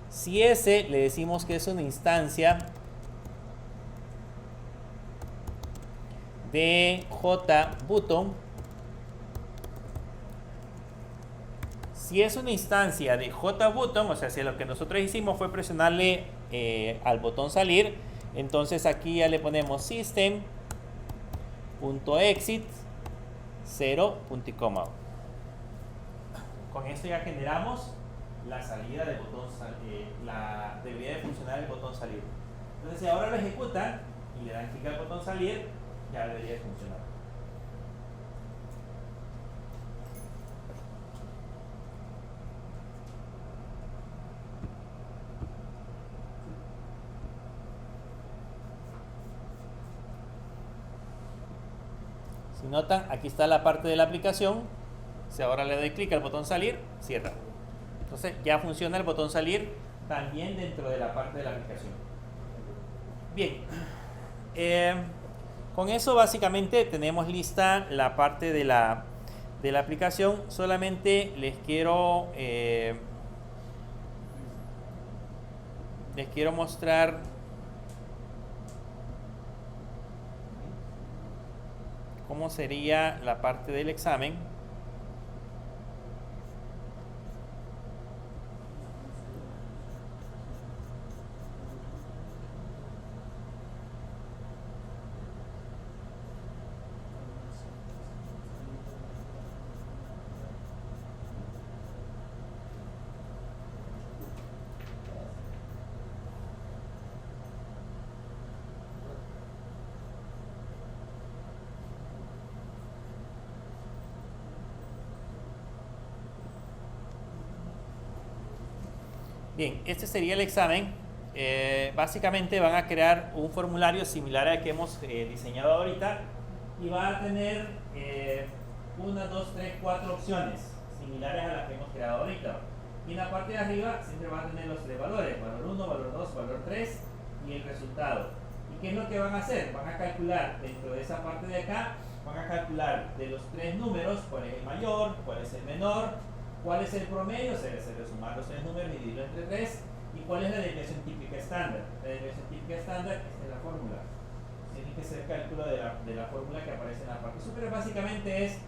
Si ese le decimos que es una instancia de JButton, si es una instancia de JButton, o sea, si lo que nosotros hicimos fue presionarle al botón salir, entonces aquí ya le ponemos system.exit 0 punto y coma. Con esto ya generamos la salida del botón debería de funcionar el botón salir. Entonces, si ahora lo ejecutan y le dan clic al botón salir, ya debería de funcionar. Si notan, aquí está la parte de la aplicación. Si ahora le doy clic al botón salir, cierra. Entonces ya funciona el botón salir también dentro de la parte de la aplicación. Bien, con eso básicamente tenemos lista la parte de la aplicación. Solamente les quiero mostrar cómo sería la parte del examen. Bien, este sería el examen. Básicamente van a crear un formulario similar al que hemos diseñado ahorita, y va a tener 1, 2, 3, 4 opciones similares a las que hemos creado ahorita. Y en la parte de arriba siempre va a tener los tres valores: valor 1, valor 2, valor 3 y el resultado. ¿Y qué es lo que van a hacer? Van a calcular dentro de esa parte de acá, van a calcular de los tres números cuál es el mayor, cuál es el menor, cuál es el promedio, se debe sumar los tres números y dividirlo entre 3, y cuál es la desviación típica estándar. La desviación típica estándar, esta es la fórmula. Tiene que ser cálculo de la fórmula que aparece en la parte superior. Básicamente es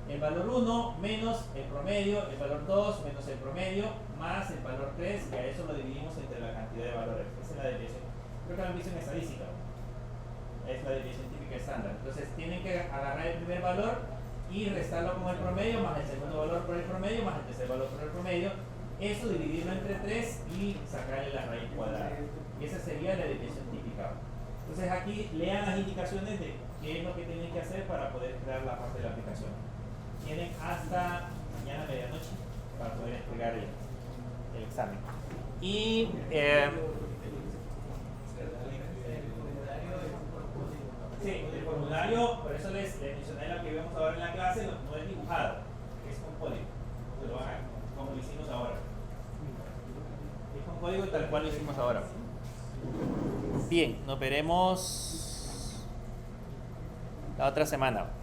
el valor 1 menos el promedio, el valor 2 menos el promedio, más el valor 3, y a eso lo dividimos entre la cantidad de valores. Esa es la desviación. Creo que la han visto en estadística. Es la desviación típica estándar. Entonces tienen que agarrar el primer valor y restarlo con el promedio, más el segundo valor por el promedio, más el tercer valor por el promedio. Eso dividirlo entre 3 y sacarle la raíz cuadrada. Y esa sería la desviación típica. Entonces aquí lean las indicaciones de qué es lo que tienen que hacer para poder crear la parte de la aplicación. Tienen hasta mañana medianoche para poder entregar el examen. Y sí, el formulario, por eso les mencioné lo que vemos ahora en la clase, no es dibujado, es con código. Lo hagan como lo hicimos ahora. Es con código tal cual lo hicimos ahora. Bien, nos veremos la otra semana.